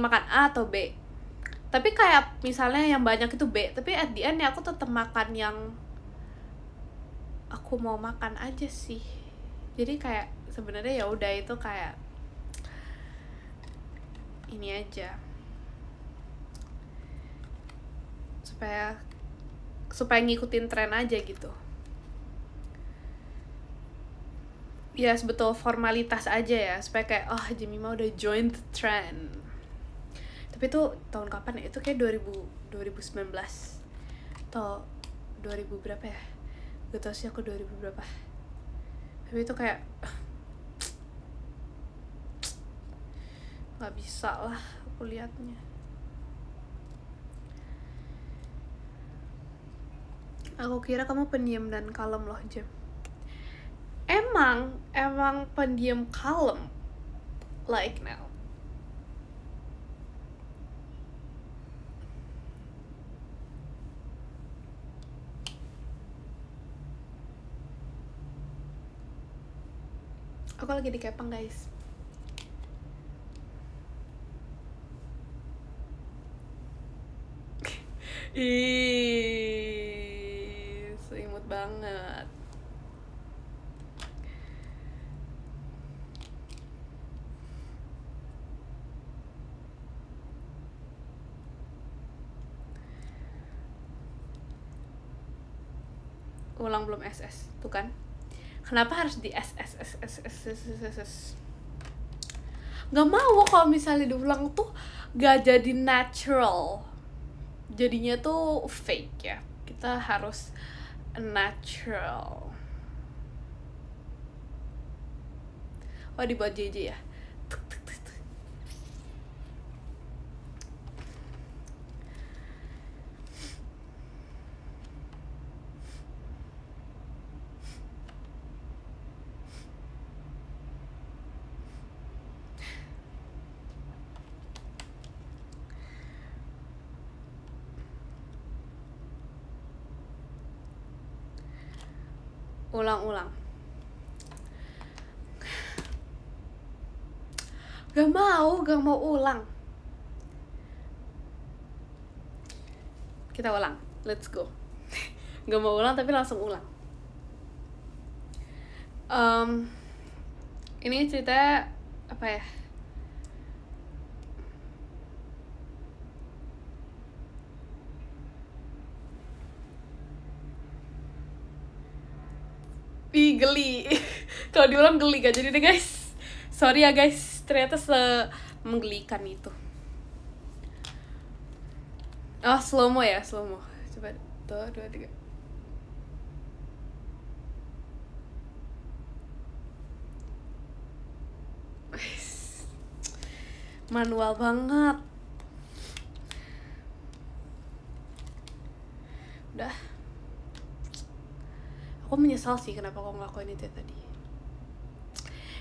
makan A atau B. Tapi kayak misalnya yang banyak itu B, tapi at the end ya aku tetap makan yang aku mau makan aja sih. Jadi kayak sebenarnya ya udah itu kayak ini aja. Supaya ngikutin tren aja gitu. Ya sebetul formalitas aja ya, supaya kayak oh Jemima udah join the trend. Tapi itu tahun kapan ya? Itu kayak 2019 atau 2000 berapa ya? Gak tau sih aku 2000 berapa. Tapi itu kayak gak bisa lah aku liatnya. Aku kira kamu pendiam dan kalem loh Jem. Emang pendiam kalem like now. Aku lagi di Kepang guys. Ih, seimut banget. Ulang belum SS, tuh kan? Kenapa harus di SS? Gak mau kalau misalnya diulang tuh gak jadi natural, jadinya tuh fake ya. Kita harus natural. Oh, dibuat JJ ya. Ulang-ulang. Gak mau ulang. Kita ulang, let's go. Gak mau ulang tapi langsung ulang. Ini cerita apa ya? Ih, geli. Kalau diulang geli kan jadi deh guys. Sorry ya guys, ternyata menggelikan itu. Oh, slow mo ya, slow mo. Coba, 1, 2, 3. Manual banget. Udah. Aku menyesal sih kenapa aku ngelakuin itu tadi.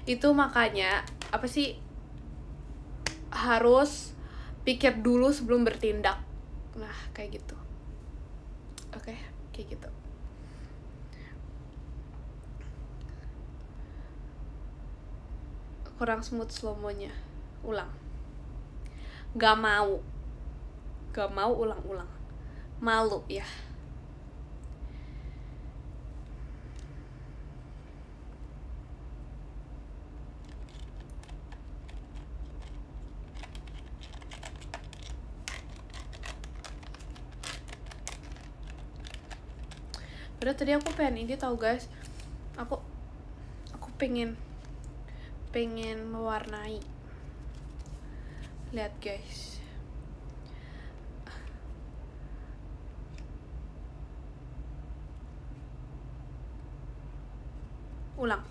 Itu makanya apa sih, harus pikir dulu sebelum bertindak. Nah, kayak gitu. Oke, kayak gitu. Kurang smooth slow-mo-nya. Ulang. Gak mau ulang-ulang. Malu ya. Padahal tadi aku pengen ini tahu guys. Aku pengen mewarnai. Lihat guys. Ulang.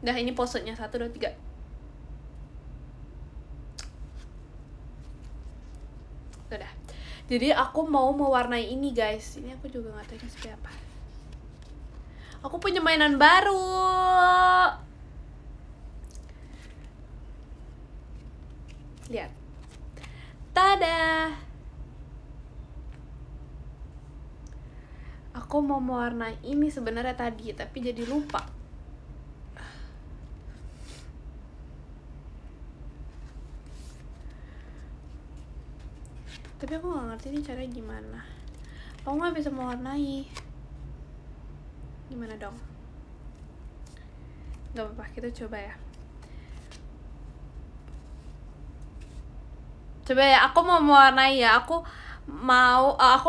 Dah, ini posenya 1, 2, 3. Udah. Jadi aku mau mewarnai ini guys. Ini aku juga nggak tahu ini seperti apa. Aku punya mainan baru. Lihat. Tada. Aku mau mewarnai ini sebenarnya tadi, tapi jadi lupa. Tapi aku gak ngerti ini caranya gimana. Aku gak bisa mewarnai. Gimana dong? Gak apa-apa, kita coba ya. Coba ya, aku mau mewarnai ya. Aku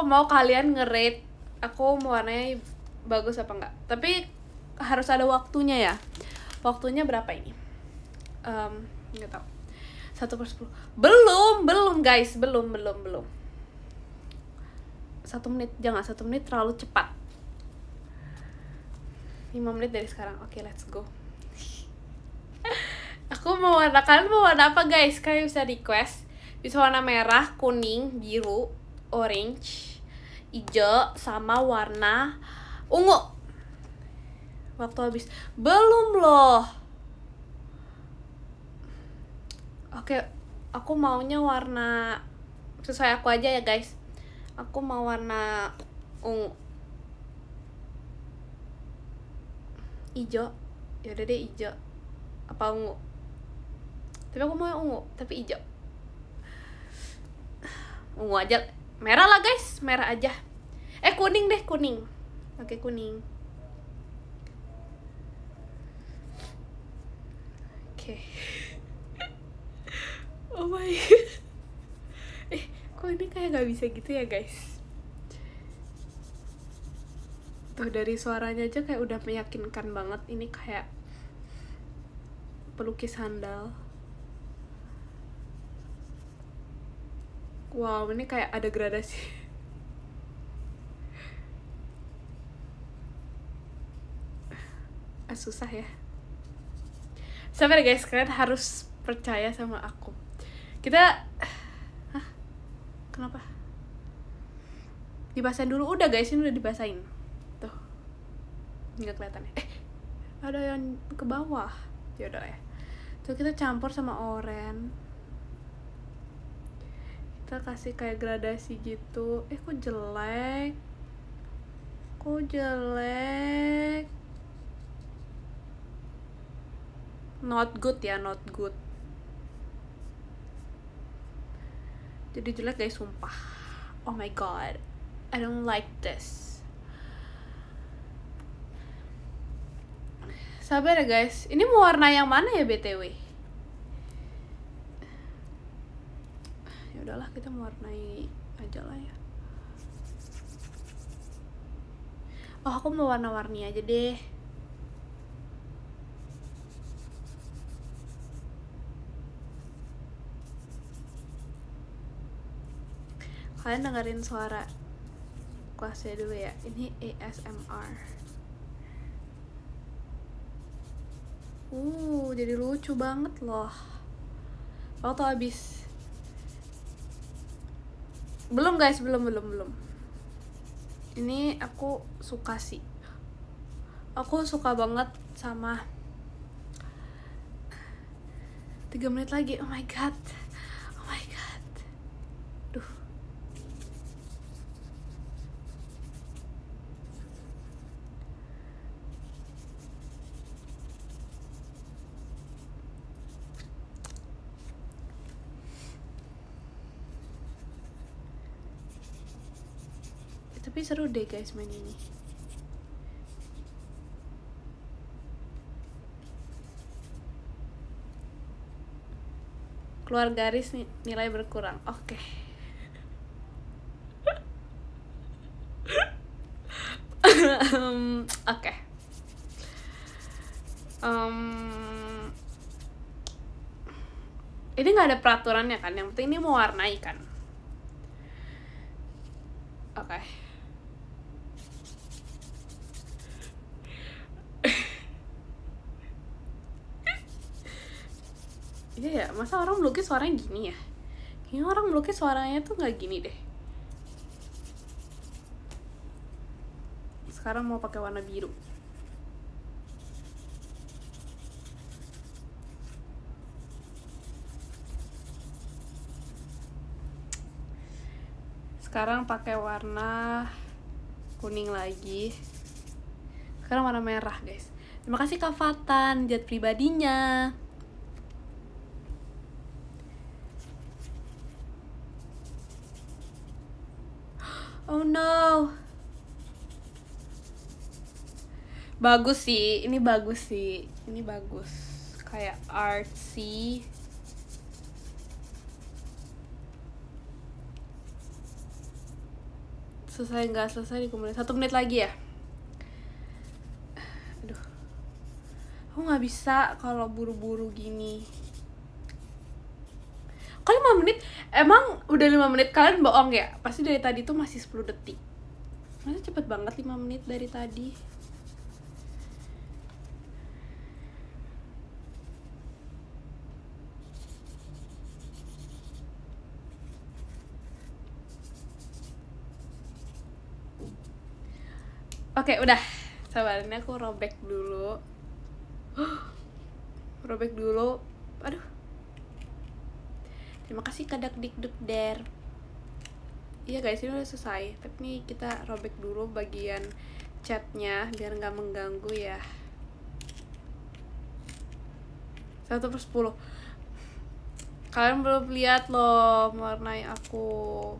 mau kalian nge-rate aku mewarnai bagus apa enggak. Tapi harus ada waktunya ya. Waktunya berapa ini? Nggak tahu. 1/10. Belum guys, belum. 1 menit, jangan 1 menit terlalu cepat. 5 menit dari sekarang. Oke, let's go. Aku mau warna, kalian mau warna apa guys? Kalian bisa request. Bisa warna merah, kuning, biru, orange, hijau, sama warna ungu. Waktu habis. Belum loh. Oke, aku maunya warna sesuai aku aja ya guys. Aku mau warna ungu. Ijo. Ya udah deh ijo. Apa ungu? Tapi aku mau yang ungu, tapi ijo. Ungu aja. Merah lah guys, merah aja. Kuning deh, kuning. Oke, kuning. Oke. Oh my god. Kok ini kayak gak bisa gitu ya guys. Tuh dari suaranya aja kayak udah meyakinkan banget. Ini kayak pelukis handal. Wow, ini kayak ada gradasi. Susah ya. Sabar guys, kalian harus percaya sama aku. Kita kenapa? Dibasahin dulu. Udah guys, ini udah dibasahin. Tuh. Nggak kelihatan ya. Ada yang ke bawah. Ya udah ya. Tuh kita campur sama oranye. Kita kasih kayak gradasi gitu. Kok jelek? Kok jelek? Not good ya, not good. Jadi jelek guys, sumpah. Oh my god, I don't like this. Sabar ya guys, ini mau warna yang mana ya BTW? Ya udahlah, kita mau warnai aja lah ya. Oh, aku mau warna-warni aja deh. Kalian dengerin suara kelasnya dulu ya. Ini ASMR. Jadi lucu banget loh. Waktu habis. Belum guys, belum. Ini aku suka sih. Aku suka banget sama 3 menit lagi. Oh my god. Duh. Tapi seru deh guys main ini. Keluar garis nih, nilai berkurang. Oke. Oke. Ini nggak ada peraturannya kan? Yang penting ini mau warnai kan? Oke. Iya ya, masa orang melukis suaranya gini ya? Kayaknya orang melukis suaranya tuh nggak gini deh. Sekarang mau pakai warna biru. Sekarang pakai warna kuning lagi. Sekarang warna merah guys. Terima kasih Kak Fatan, jat pribadinya. Oh no. Bagus sih, ini bagus sih. Ini bagus. Kayak artsy. Selesai nggak selesai di komunitas 1 menit lagi ya. Aduh, aku nggak bisa kalau buru-buru gini. Kok 5 menit? Emang udah 5 menit? Kalian bohong ya? Pasti dari tadi tuh masih 10 detik. Masa cepet banget 5 menit dari tadi. Oke, udah. Sabar, ini aku robek dulu. Robek dulu. Aduh. Terima kasih Kadak Dikduk Der. Iya guys, ini udah selesai. Tapi nih kita robek dulu bagian chatnya biar nggak mengganggu ya. 1/10. Kalian belum lihat loh mewarnai aku.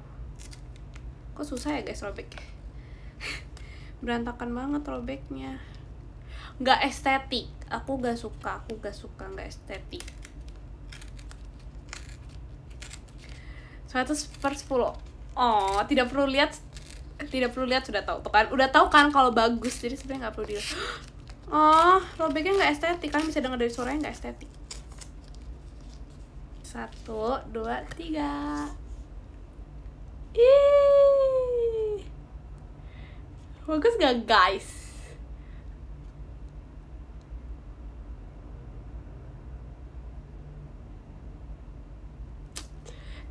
Kok susah ya guys robeknya. Berantakan banget robeknya. Nggak estetik. Aku gak suka nggak estetik. 1/10. Oh, tidak perlu lihat sudah tahu tuh kan. Udah tahu kan kalau bagus. Jadi sebenarnya nggak perlu dilihat. Oh, robeknya nggak estetik. Kalian bisa dengar dari suaranya nggak estetik. 1, 2, 3. Ih, bagus gak guys?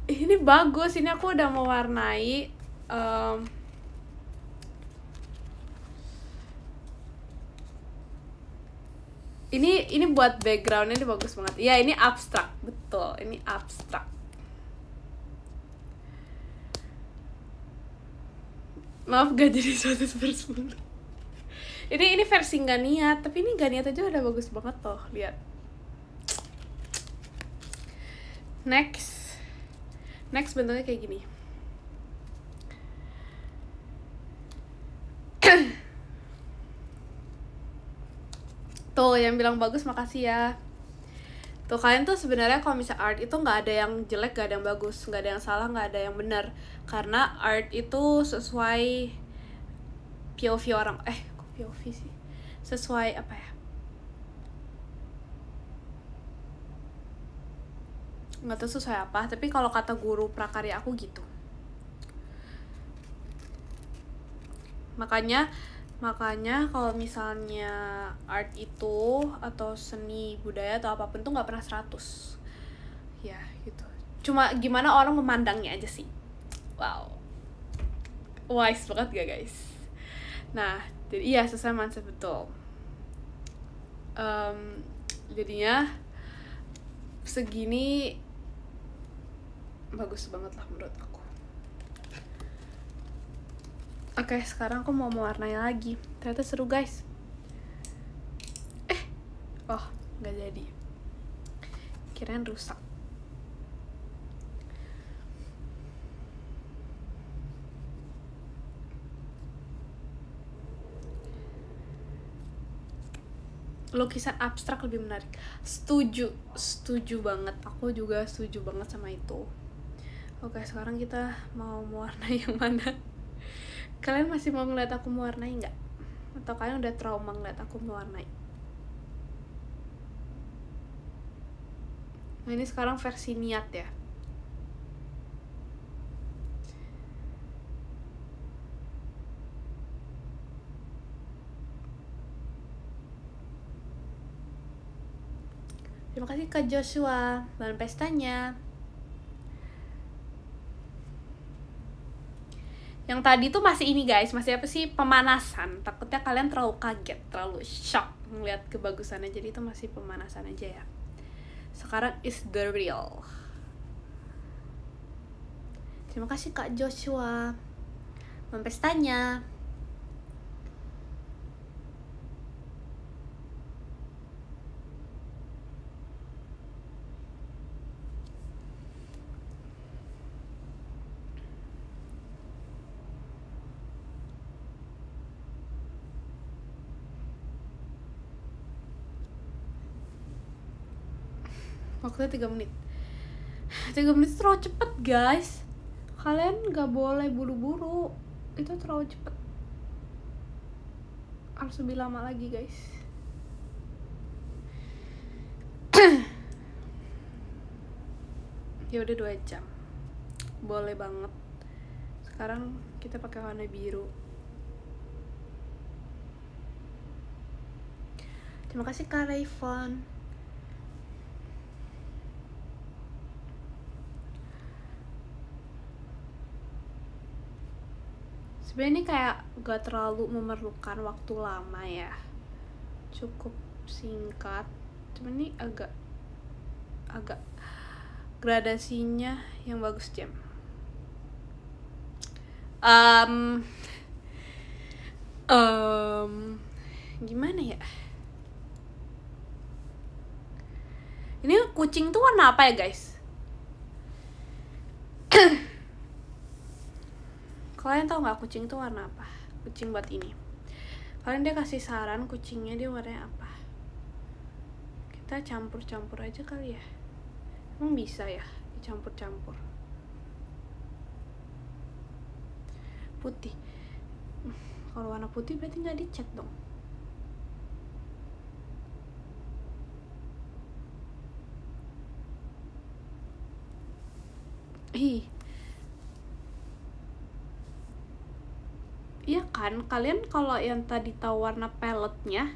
Ini bagus. Ini aku udah mewarnai ini buat backgroundnya ini bagus banget. Ya ini abstrak, betul. Ini abstrak. Maaf gak jadi 1/10. Ini versi nggak niat, tapi ini nggak niat aja udah bagus banget loh. Lihat. Next bentuknya kayak gini. Tuh yang bilang bagus makasih ya. Tuh kalian tuh sebenarnya kalau misalnya art itu nggak ada yang jelek, nggak ada yang bagus, nggak ada yang salah, nggak ada yang benar, karena art itu sesuai POV orang. Kok POV sih? Sesuai apa ya? Nggak tahu sesuai apa, tapi kalau kata guru prakarya aku gitu. Makanya kalau misalnya art itu atau seni budaya atau apapun tuh nggak pernah 100 ya gitu. Cuma gimana orang memandangnya aja sih. Wow, wise banget gak guys? Nah jadi iya sesuai mindset, betul. Jadinya segini bagus banget lah menurut aku. Oke, sekarang aku mau mewarnai lagi. Ternyata seru guys. Oh, nggak jadi. Kirain rusak. Lukisan abstrak lebih menarik. Setuju banget. Aku juga setuju banget sama itu. Oke, sekarang kita mau mewarnai yang mana? Kalian masih mau ngeliat aku mewarnai nggak? Atau kalian udah trauma ngeliat aku mewarnai? Nah ini sekarang versi niat ya. Terima kasih Kak Joshua, bahan pestanya. Yang tadi tuh masih ini guys, masih apa sih, pemanasan. Takutnya kalian terlalu kaget, terlalu shock ngeliat kebagusannya. Jadi itu masih pemanasan aja ya. Sekarang is the real. Terima kasih Kak Joshua, bahan pestanya. Waktunya 3 menit. 3 menit itu terlalu cepet guys. Kalian gak boleh buru-buru. Itu terlalu cepet. Harus lebih lama lagi guys. Ya udah 2 jam. Boleh banget. Sekarang kita pakai warna biru. Terima kasih Kak Rayvon. Sebenarnya ini kayak gak terlalu memerlukan waktu lama ya, cukup singkat. Cuman ini agak gradasinya yang bagus jam. Gimana ya? Ini kucing tuh warna apa ya guys? Kalian tahu nggak kucing tuh warna apa? Kucing buat ini. Kalian dia kasih saran kucingnya dia warnanya apa? Kita campur-campur aja kali ya. Emang bisa ya dicampur-campur? Putih. Kalau warna putih berarti nggak dicat dong. Iya kan, kalian kalau yang tadi tahu warna palette-nya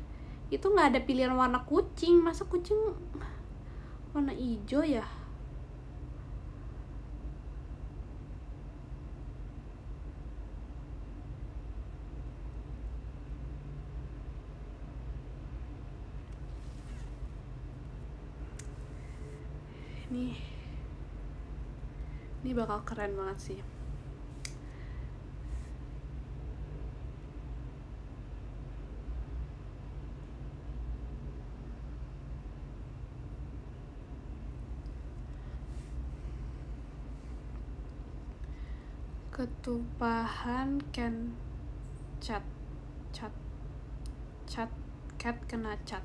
itu nggak ada pilihan warna kucing. Masa kucing warna hijau ya? Ini bakal keren banget sih. Ketupahan can cat cat kena cat.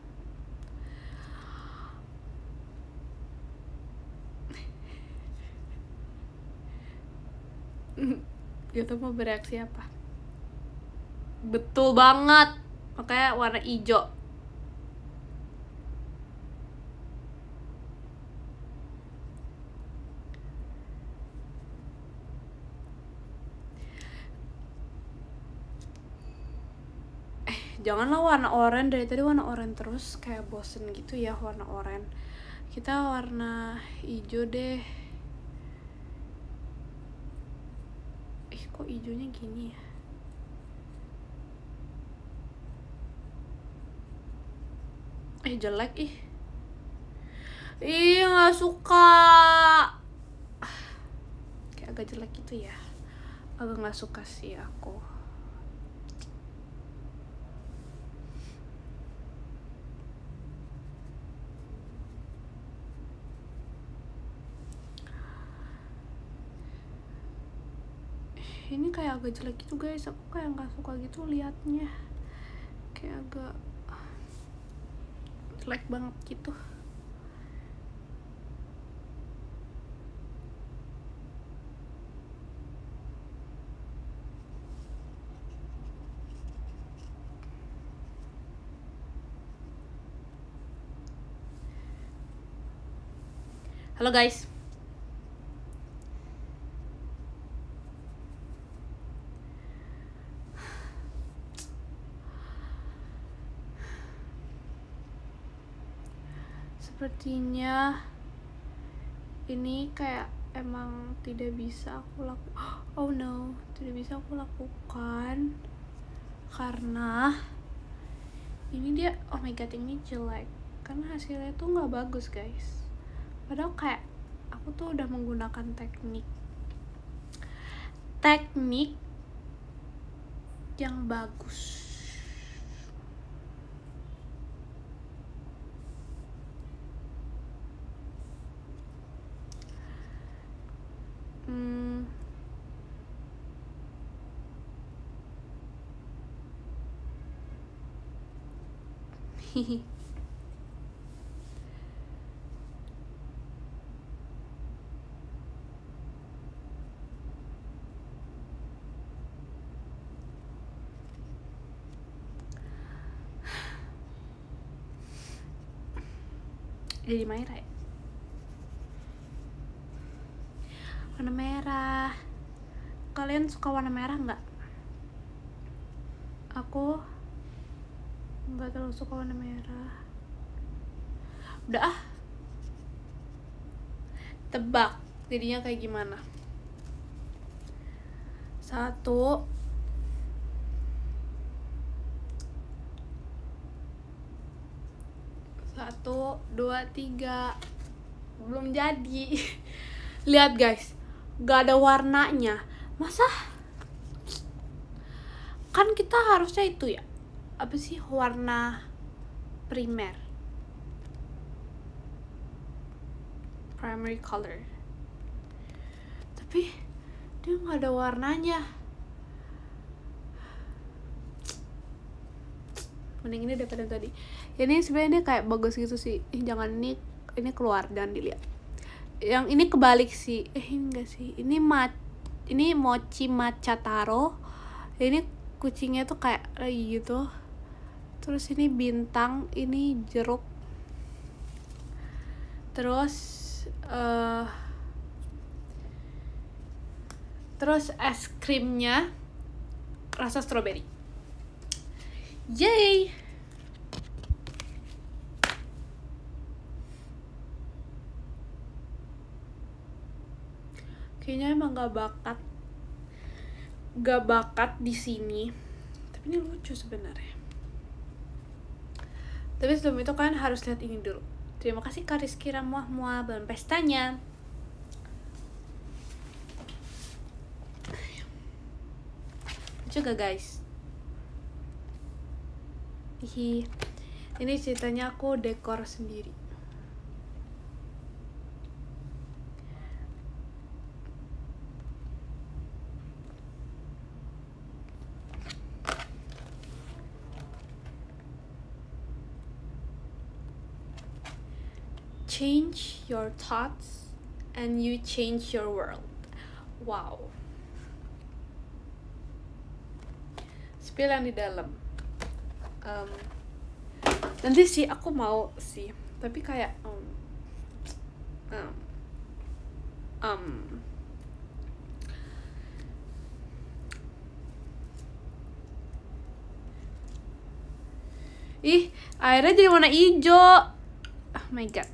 Gitu mau bereaksi apa? Betul banget, makanya warna hijau. Janganlah warna oranye, dari tadi warna oranye terus, kayak bosen gitu ya warna oranye. Kita warna hijau deh. Kok hijaunya gini ya? Jelek ih. Nggak suka. Kayak agak jelek gitu ya. Agak nggak suka sih aku. Ini kayak agak jelek gitu guys, aku kayak nggak suka gitu liatnya, kayak agak jelek banget gitu. Halo guys. Sepertinya ini kayak emang tidak bisa aku lakukan. Oh no, tidak bisa aku lakukan karena ini dia, oh my god, ini jelek karena hasilnya tuh nggak bagus guys. Padahal kayak aku tuh udah menggunakan teknik yang bagus. Jadi Mayra ya? Warna merah. Kalian suka warna merah nggak? Aku nggak terlalu suka warna merah. Udah ah. Tebak jadinya kayak gimana? 1, 2, 3. Belum jadi. Lihat guys, gak ada warnanya. Masa? Kan kita harusnya itu ya, apa sih, warna primer. primary color, tapi dia nggak ada warnanya. Mending ini daripada tadi. Ini sebenarnya ini kayak bagus gitu sih. Jangan, ini keluar, jangan dilihat. Yang ini kebalik sih. Ini enggak sih. Ini mochi matcha taro. Ini kucingnya tuh kayak gitu. Terus ini bintang, ini jeruk. Terus es krimnya rasa strawberry. Yay! Kayaknya emang gak bakat di sini. Tapi ini lucu sebenarnya. Tapi sebelum itu kalian harus lihat ini dulu. Terima kasih Kak Rizky Ramuah balon pestanya. Lucu gak guys? Ini ceritanya aku dekor sendiri. Change your thoughts and you change your world. Wow. Spill yang di dalam. Nanti sih aku mau sih, tapi kayak airnya jadi warna hijau. Oh my god.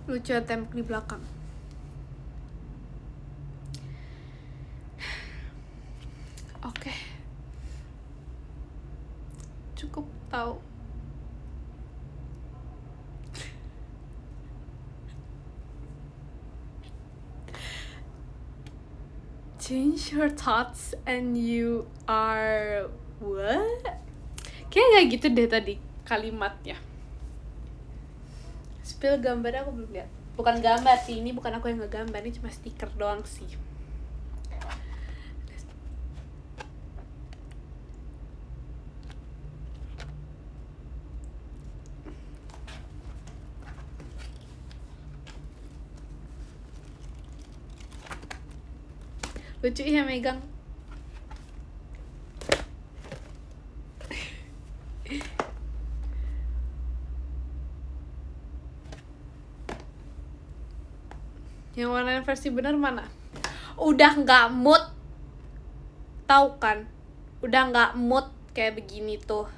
Lucu tembok di belakang. Oke. Cukup tahu. Change your thoughts and you are what? Kayaknya gak gitu deh tadi kalimatnya. Spill gambarnya aku belum lihat. Bukan gambar sih, ini bukan aku yang ngegambar, ini cuma stiker doang sih. Lucu ya megang. Yang warna versi bener mana? Udah nggak mood, tahu kan? Udah nggak mood kayak begini tuh.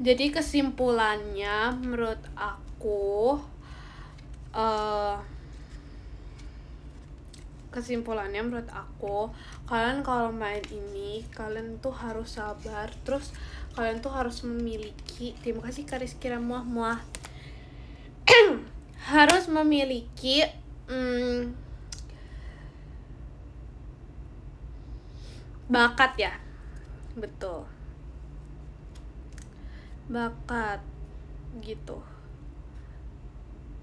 Jadi kesimpulannya menurut aku kalian kalau main ini kalian tuh harus sabar, terus kalian tuh harus memiliki, terima kasih Kak Rizky Ramuah harus memiliki bakat ya, betul, bakat gitu.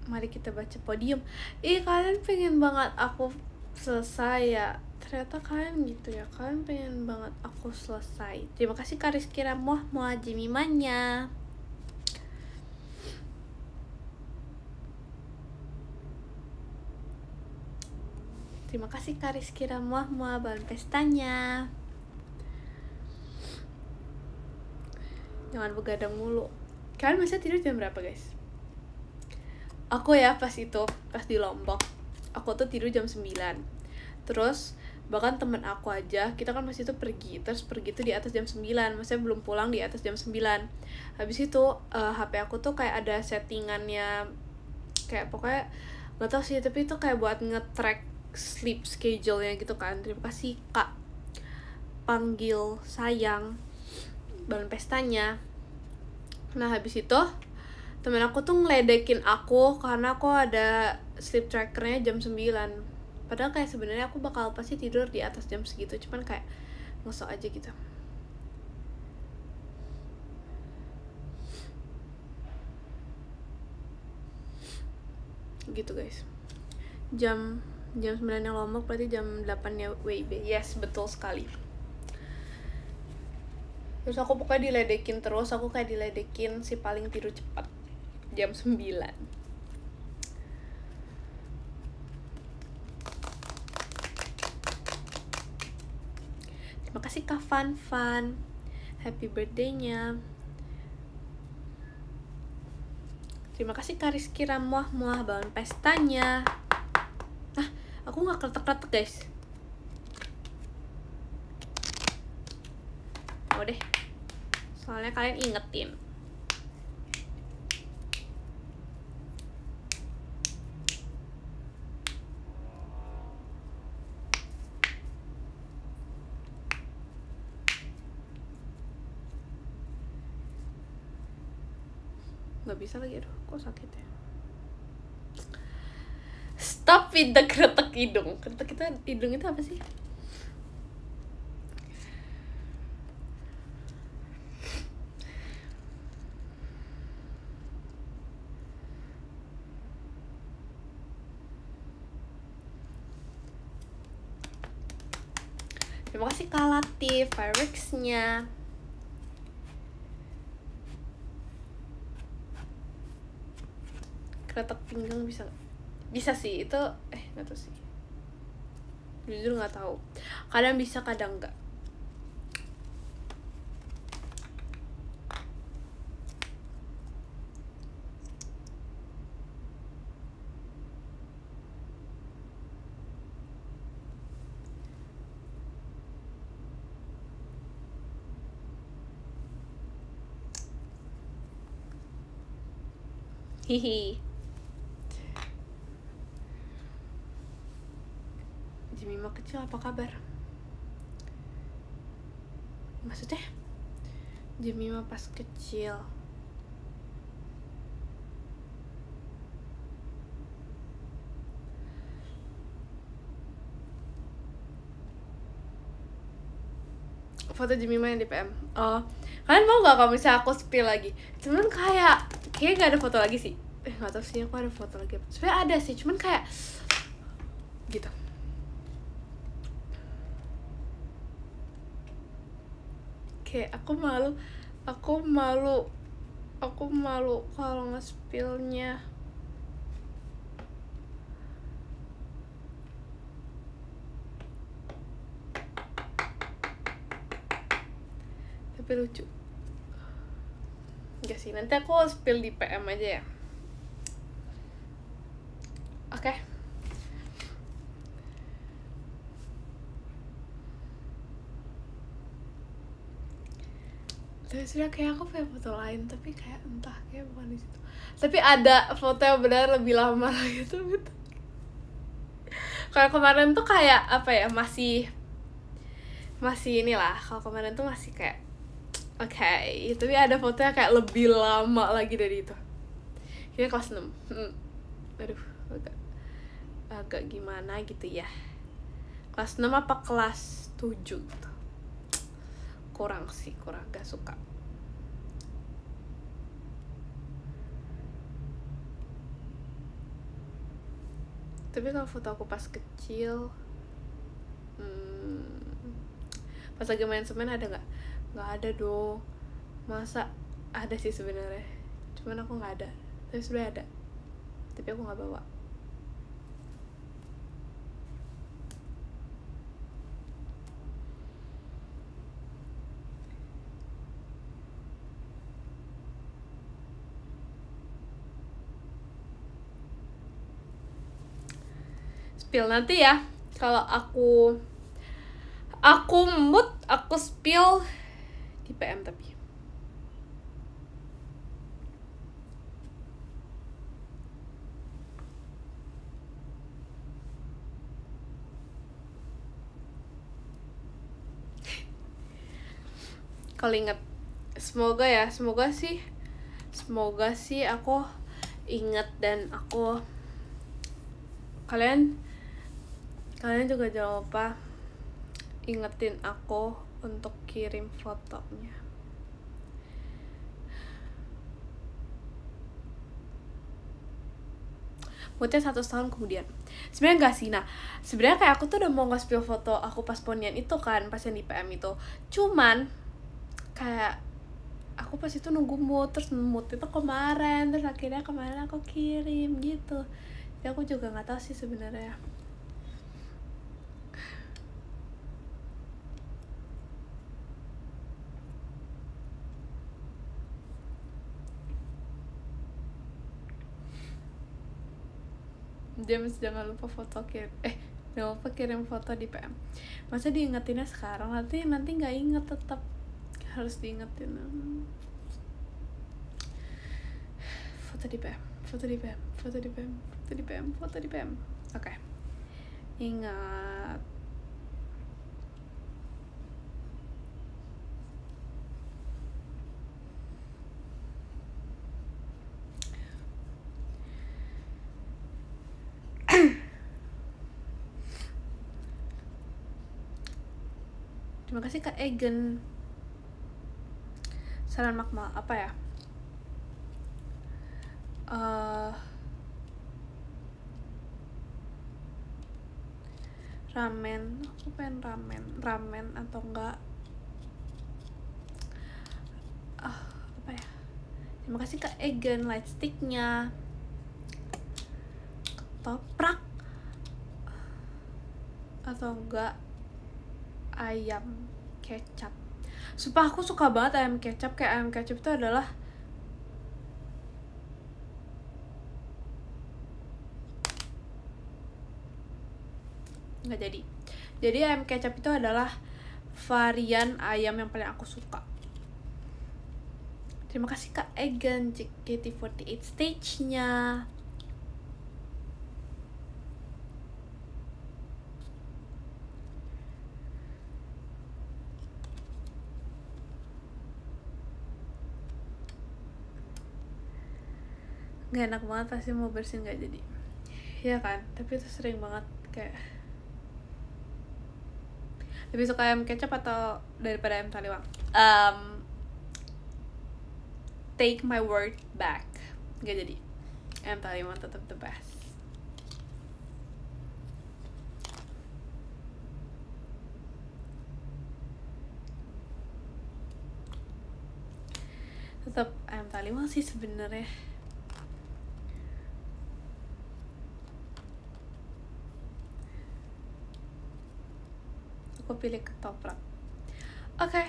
Mari kita baca podium. Kalian pengen banget aku selesai ya, ternyata kalian gitu ya, kalian pengen banget aku selesai. Terima kasih Kak Rizky Ramuah Jimimanya. Terima kasih Kak Rizky Ramuah balon pestanya. Jangan begadang mulu. Kalian biasa tidur jam berapa guys? Aku ya pas di Lombok, aku tuh tidur jam 9. Terus bahkan temen aku aja, kita kan masih tuh pergi tuh di atas jam 9, maksudnya belum pulang di atas jam 9. Habis itu HP aku tuh kayak ada settingannya, kayak pokoknya gak tau sih, tapi itu kayak buat nge-track sleep schedule-nya gitu kan. Terima kasih Kak panggil sayang balon pestanya. Nah habis itu temen aku tuh ngeledekin aku karena aku ada sleep trackernya jam 9. Padahal kayak sebenarnya aku bakal pasti tidur di atas jam segitu, cuman kayak ngesok aja gitu. Gitu guys. Jam 9 yang Lombok berarti jam 8 nya WIB. Yes, betul sekali. Terus aku pokoknya diledekin terus, aku kayak diledekin si paling tidur cepat jam 9. Terima kasih Kak Fan, happy birthday-nya. Terima kasih Kak Rizky Ramuah balon pestanya. Aku gak kretek-kretek guys. Oh deh, soalnya kalian ingetin. Gak bisa lagi, aduh kok sakit ya. Stop with the kretek hidung. Kretek itu hidung itu apa sih? Terima kasih Kak Latif Pyrex-nya. Kretek pinggang bisa sih itu, nggak tahu sih, jujur nggak tahu, kadang bisa kadang enggak. Hihi. Jemima kecil apa kabar? Maksudnya Jemima pas kecil. Foto Jemima yang di PM. Oh, kalian mau gak kalau misalnya aku spill lagi? Cuman kayak gak ada foto lagi sih. Gak tau sih aku ada foto lagi. Sebenarnya ada sih, cuman kayak gitu. Kayak aku malu kalau nge-spillnya. Tapi lucu. Enggak sih, nanti aku spill di PM aja ya. Oke. Tapi sebenernya kayak aku punya foto lain, tapi kayak entah, kayak bukan di situ. Tapi ada foto yang benar lebih lama lagi tuh gitu. Kalau kemarin tuh kayak apa ya, masih inilah. Kalau kemarin tuh masih kayak okay. Tapi ada fotonya kayak lebih lama lagi dari itu. Kayaknya kelas 6. Aduh, agak gimana gitu ya. Kelas 6 apa kelas 7 gitu. Kurang gak suka. Tapi kalau foto aku pas kecil, pas lagi main semen ada nggak? Nggak ada dong. Masa ada sih sebenarnya, cuman aku nggak ada. Tapi sebenarnya ada, tapi aku nggak bawa. Spill nanti ya, kalau aku mood, aku spill di PM tapi. kalau inget. Semoga sih aku inget, dan kalian juga jangan lupa ingetin aku untuk kirim fotonya. Moodnya 1 tahun kemudian. Sebenarnya enggak sih. Nah, sebenarnya kayak aku tuh udah mau nge-spill foto aku pas ponian itu kan, pas yang di PM itu. Cuman kayak aku pas itu nunggu mood, terus mood itu kemarin, terus akhirnya kemarin aku kirim gitu. Jadi aku juga nggak tahu sih sebenarnya. James, jangan lupa kirim foto di PM. Masa diingetinnya sekarang, nanti nggak inget, tetap harus diingetin. Foto di PM. Oke. Ingat. Terima kasih Kak Egen. Saran makmal apa ya? Ramen. Aku pengen ramen atau enggak apa ya? Terima kasih Kak Egen, light sticknya. Ketoprak atau enggak ayam kecap. Sumpah aku suka banget ayam kecap. Kayak ayam kecap itu adalah nggak jadi ayam kecap itu adalah varian ayam yang paling aku suka. Terima kasih Kak Egan, JKT48 stage-nya. Gak enak banget, pasti mau bersihin gak jadi. Iya kan, tapi itu sering banget kayak lebih suka ayam kecap atau daripada ayam taliwang. Take my word back, gak jadi. Ayam taliwang tetap the best. Tetap ayam taliwang sih sebenarnya. Aku pilih ketoprak. Oke.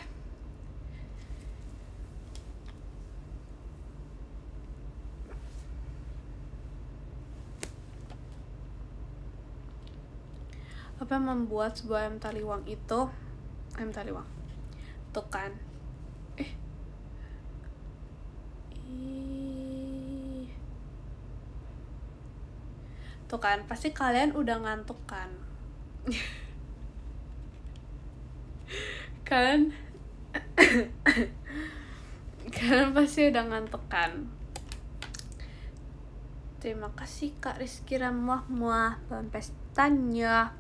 Apa yang membuat sebuah ayam taliwang itu ayam taliwang? Tuh kan. Tuh kan, pasti kalian udah ngantuk kan? Kalian pasti udah ngantuk kan? Terima kasih Kak Rizky Ramuah dalam pestanya.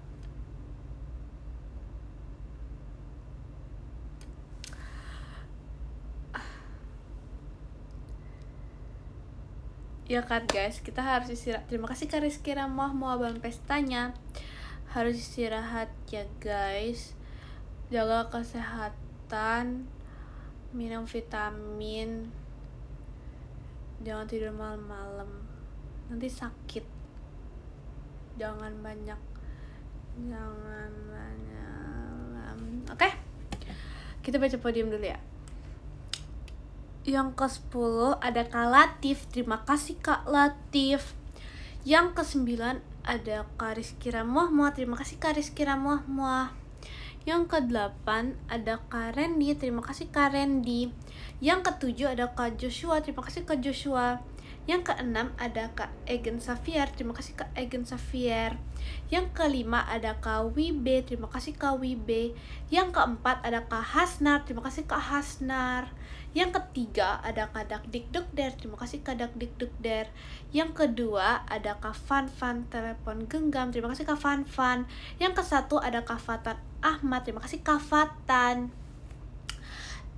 Ya kan guys, kita harus istirahat. Terima kasih Kak Rizky Ramuah dalam pestanya. Harus istirahat ya guys. Jaga kesehatan, minum vitamin, jangan tidur malam-malam, nanti sakit. Jangan banyak. Oke? Kita baca podium dulu ya. Yang ke-10 ada Kak Latif. Terima kasih Kak Latif. Yang ke-9 ada Kak Rizky Ramuah. Terima kasih Kak Rizky Ramuah. Yang ke-8 ada Kak Randy. Terima kasih Kak Randy. Yang ke-7 ada Kak Joshua. Terima kasih Kak Joshua. Yang keenam ada Kak Egen Xavier, terima kasih Kak Egen Xavier. Yang kelima ada Kak Wibe, terima kasih Kak Wibe. Yang keempat ada Kak Hasnar, terima kasih Kak Hasnar. Yang ketiga ada Kak Dakdikdukder, terima kasih Kak Dakdikdukder. Yang kedua ada Kak Fan telepon genggam, terima kasih Kak Fan. Yang kesatu ada Kak Fatan Ahmad, terima kasih Kak Fatan.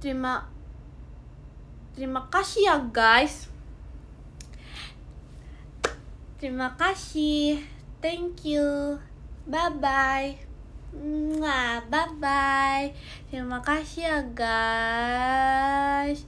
Terima kasih ya guys. Terima kasih. Thank you. Bye bye. Bye bye. Terima kasih ya guys.